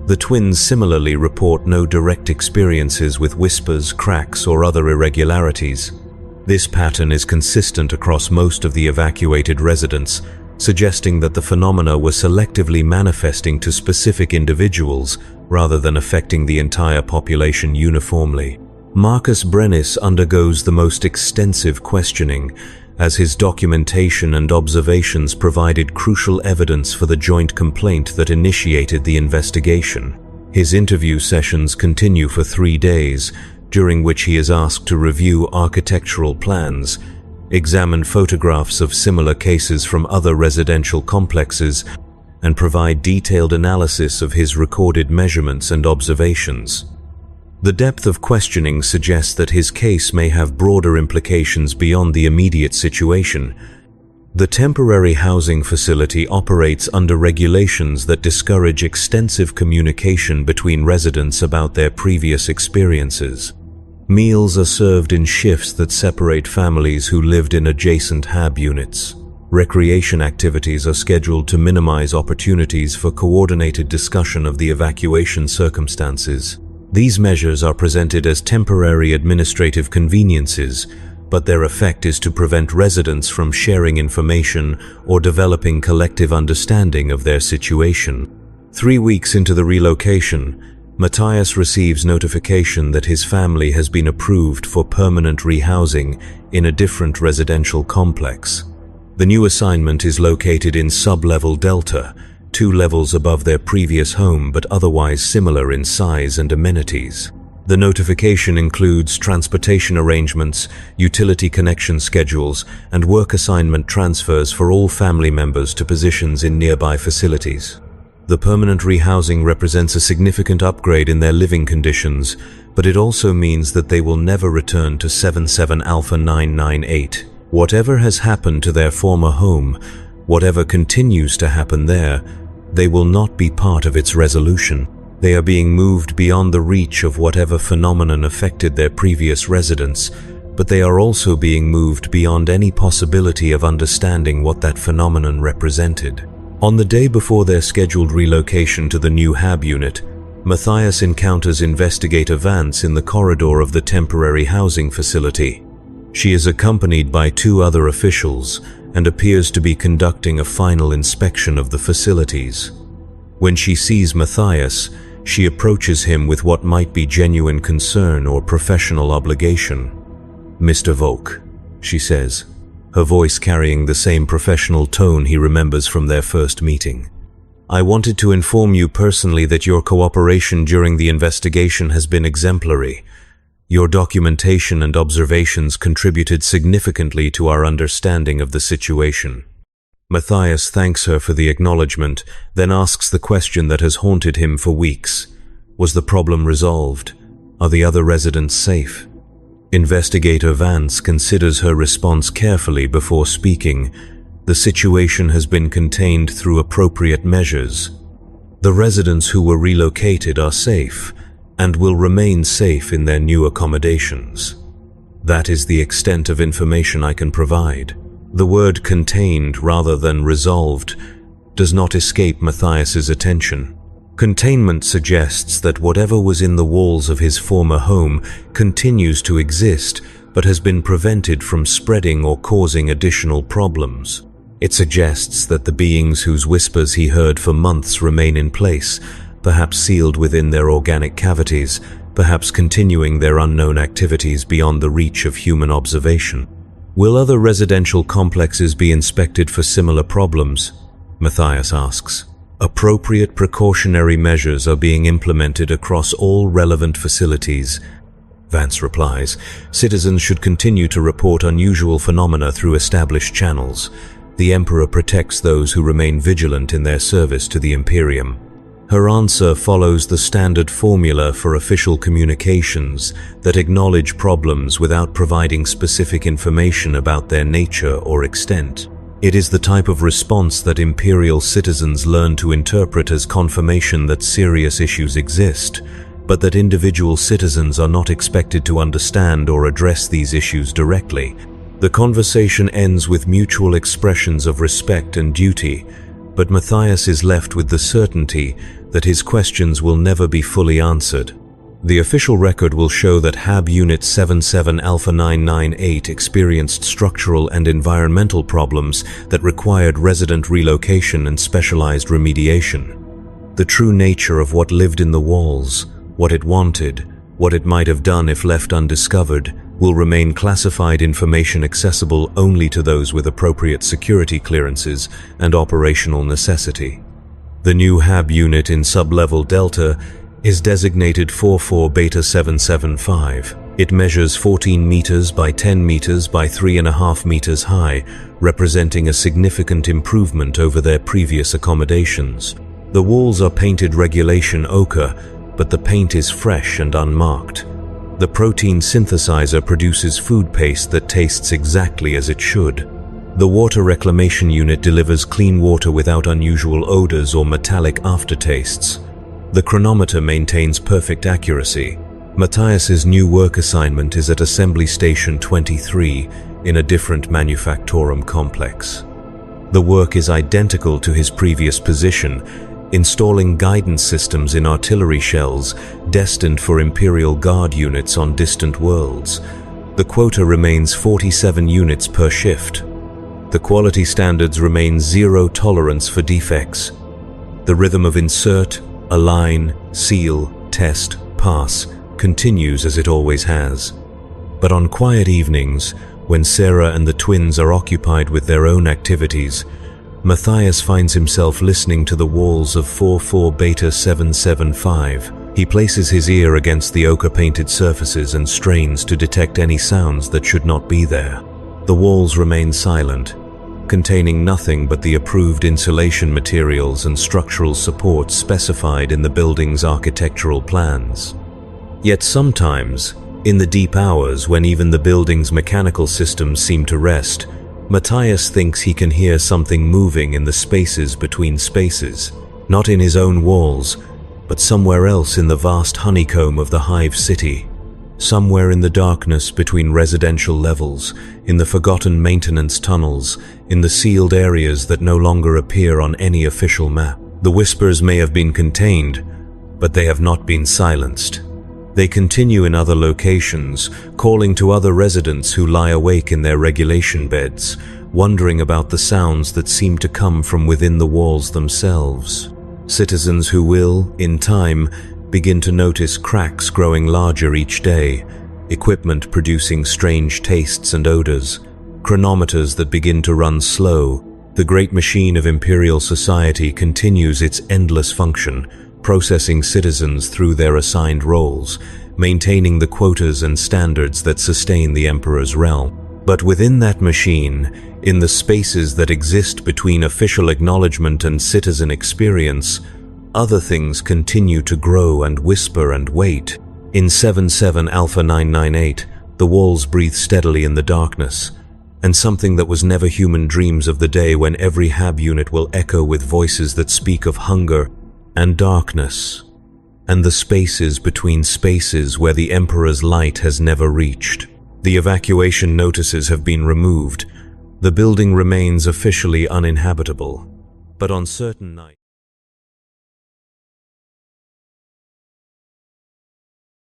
The twins similarly report no direct experiences with whispers, cracks, or other irregularities. This pattern is consistent across most of the evacuated residents, suggesting that the phenomena were selectively manifesting to specific individuals rather than affecting the entire population uniformly. Marcus Brennis undergoes the most extensive questioning, as his documentation and observations provided crucial evidence for the joint complaint that initiated the investigation. His interview sessions continue for 3 days, during which he is asked to review architectural plans, examine photographs of similar cases from other residential complexes, and provide detailed analysis of his recorded measurements and observations. The depth of questioning suggests that his case may have broader implications beyond the immediate situation. The temporary housing facility operates under regulations that discourage extensive communication between residents about their previous experiences. Meals are served in shifts that separate families who lived in adjacent HAB units. Recreation activities are scheduled to minimize opportunities for coordinated discussion of the evacuation circumstances. These measures are presented as temporary administrative conveniences, but their effect is to prevent residents from sharing information or developing collective understanding of their situation. 3 weeks into the relocation, Matthias receives notification that his family has been approved for permanent rehousing in a different residential complex. The new assignment is located in sub-level Delta, 2 levels above their previous home but otherwise similar in size and amenities. The notification includes transportation arrangements, utility connection schedules, and work assignment transfers for all family members to positions in nearby facilities. The permanent rehousing represents a significant upgrade in their living conditions, but it also means that they will never return to 77 Alpha 998. Whatever has happened to their former home, whatever continues to happen there, they will not be part of its resolution. They are being moved beyond the reach of whatever phenomenon affected their previous residents, but they are also being moved beyond any possibility of understanding what that phenomenon represented. On the day before their scheduled relocation to the new HAB unit, Matthias encounters investigator Vance in the corridor of the temporary housing facility. She is accompanied by 2 other officials and appears to be conducting a final inspection of the facilities. When she sees Matthias, she approaches him with what might be genuine concern or professional obligation. "Mr. Volk," she says, her voice carrying the same professional tone he remembers from their first meeting. "I wanted to inform you personally that your cooperation during the investigation has been exemplary. Your documentation and observations contributed significantly to our understanding of the situation." Matthias thanks her for the acknowledgement, then asks the question that has haunted him for weeks. Was the problem resolved? Are the other residents safe? Investigator Vance considers her response carefully before speaking. The situation has been contained through appropriate measures. The residents who were relocated are safe, and will remain safe in their new accommodations. That is the extent of information I can provide. The word contained rather than resolved does not escape Matthias's attention. Containment suggests that whatever was in the walls of his former home continues to exist, but has been prevented from spreading or causing additional problems. It suggests that the beings whose whispers he heard for months remain in place, perhaps sealed within their organic cavities, perhaps continuing their unknown activities beyond the reach of human observation. Will other residential complexes be inspected for similar problems? Matthias asks. Appropriate precautionary measures are being implemented across all relevant facilities. Vance replies, citizens should continue to report unusual phenomena through established channels. The Emperor protects those who remain vigilant in their service to the Imperium. Her answer follows the standard formula for official communications that acknowledge problems without providing specific information about their nature or extent. It is the type of response that Imperial citizens learn to interpret as confirmation that serious issues exist, but that individual citizens are not expected to understand or address these issues directly. The conversation ends with mutual expressions of respect and duty, but Matthias is left with the certainty that his questions will never be fully answered. The official record will show that HAB Unit 77 Alpha 998 experienced structural and environmental problems that required resident relocation and specialized remediation. The true nature of what lived in the walls, what it wanted, what it might have done if left undiscovered, will remain classified information accessible only to those with appropriate security clearances and operational necessity. The new HAB unit in sublevel Delta is designated 44 Beta 775. It measures 14 meters by 10 meters by 3.5 meters high, representing a significant improvement over their previous accommodations. The walls are painted regulation ochre, but the paint is fresh and unmarked. The protein synthesizer produces food paste that tastes exactly as it should. The water reclamation unit delivers clean water without unusual odors or metallic aftertastes. The chronometer maintains perfect accuracy. Matthias's new work assignment is at Assembly Station 23 in a different manufactorum complex. The work is identical to his previous position, installing guidance systems in artillery shells destined for Imperial Guard units on distant worlds. The quota remains 47 units per shift. The quality standards remain zero tolerance for defects. The rhythm of insert, align, seal, test, pass continues as it always has. But on quiet evenings, when Sarah and the twins are occupied with their own activities, Matthias finds himself listening to the walls of 44 Beta 775. He places his ear against the ochre-painted surfaces and strains to detect any sounds that should not be there. The walls remain silent, containing nothing but the approved insulation materials and structural supports specified in the building's architectural plans. Yet sometimes, in the deep hours when even the building's mechanical systems seem to rest, Matthias thinks he can hear something moving in the spaces between spaces, not in his own walls, but somewhere else in the vast honeycomb of the Hive city. Somewhere in the darkness between residential levels, in the forgotten maintenance tunnels, in the sealed areas that no longer appear on any official map. The whispers may have been contained, but they have not been silenced. They continue in other locations, calling to other residents who lie awake in their regulation beds, wondering about the sounds that seem to come from within the walls themselves. Citizens who will, in time, begin to notice cracks growing larger each day, equipment producing strange tastes and odors, chronometers that begin to run slow. The great machine of Imperial society continues its endless function, processing citizens through their assigned roles, maintaining the quotas and standards that sustain the Emperor's realm. But within that machine, in the spaces that exist between official acknowledgement and citizen experience, other things continue to grow and whisper and wait. In 77 Alpha 998, the walls breathe steadily in the darkness, and something that was never human dreams of the day when every HAB unit will echo with voices that speak of hunger and darkness, and the spaces between spaces where the Emperor's light has never reached. The evacuation notices have been removed. The building remains officially uninhabitable, but on certain nights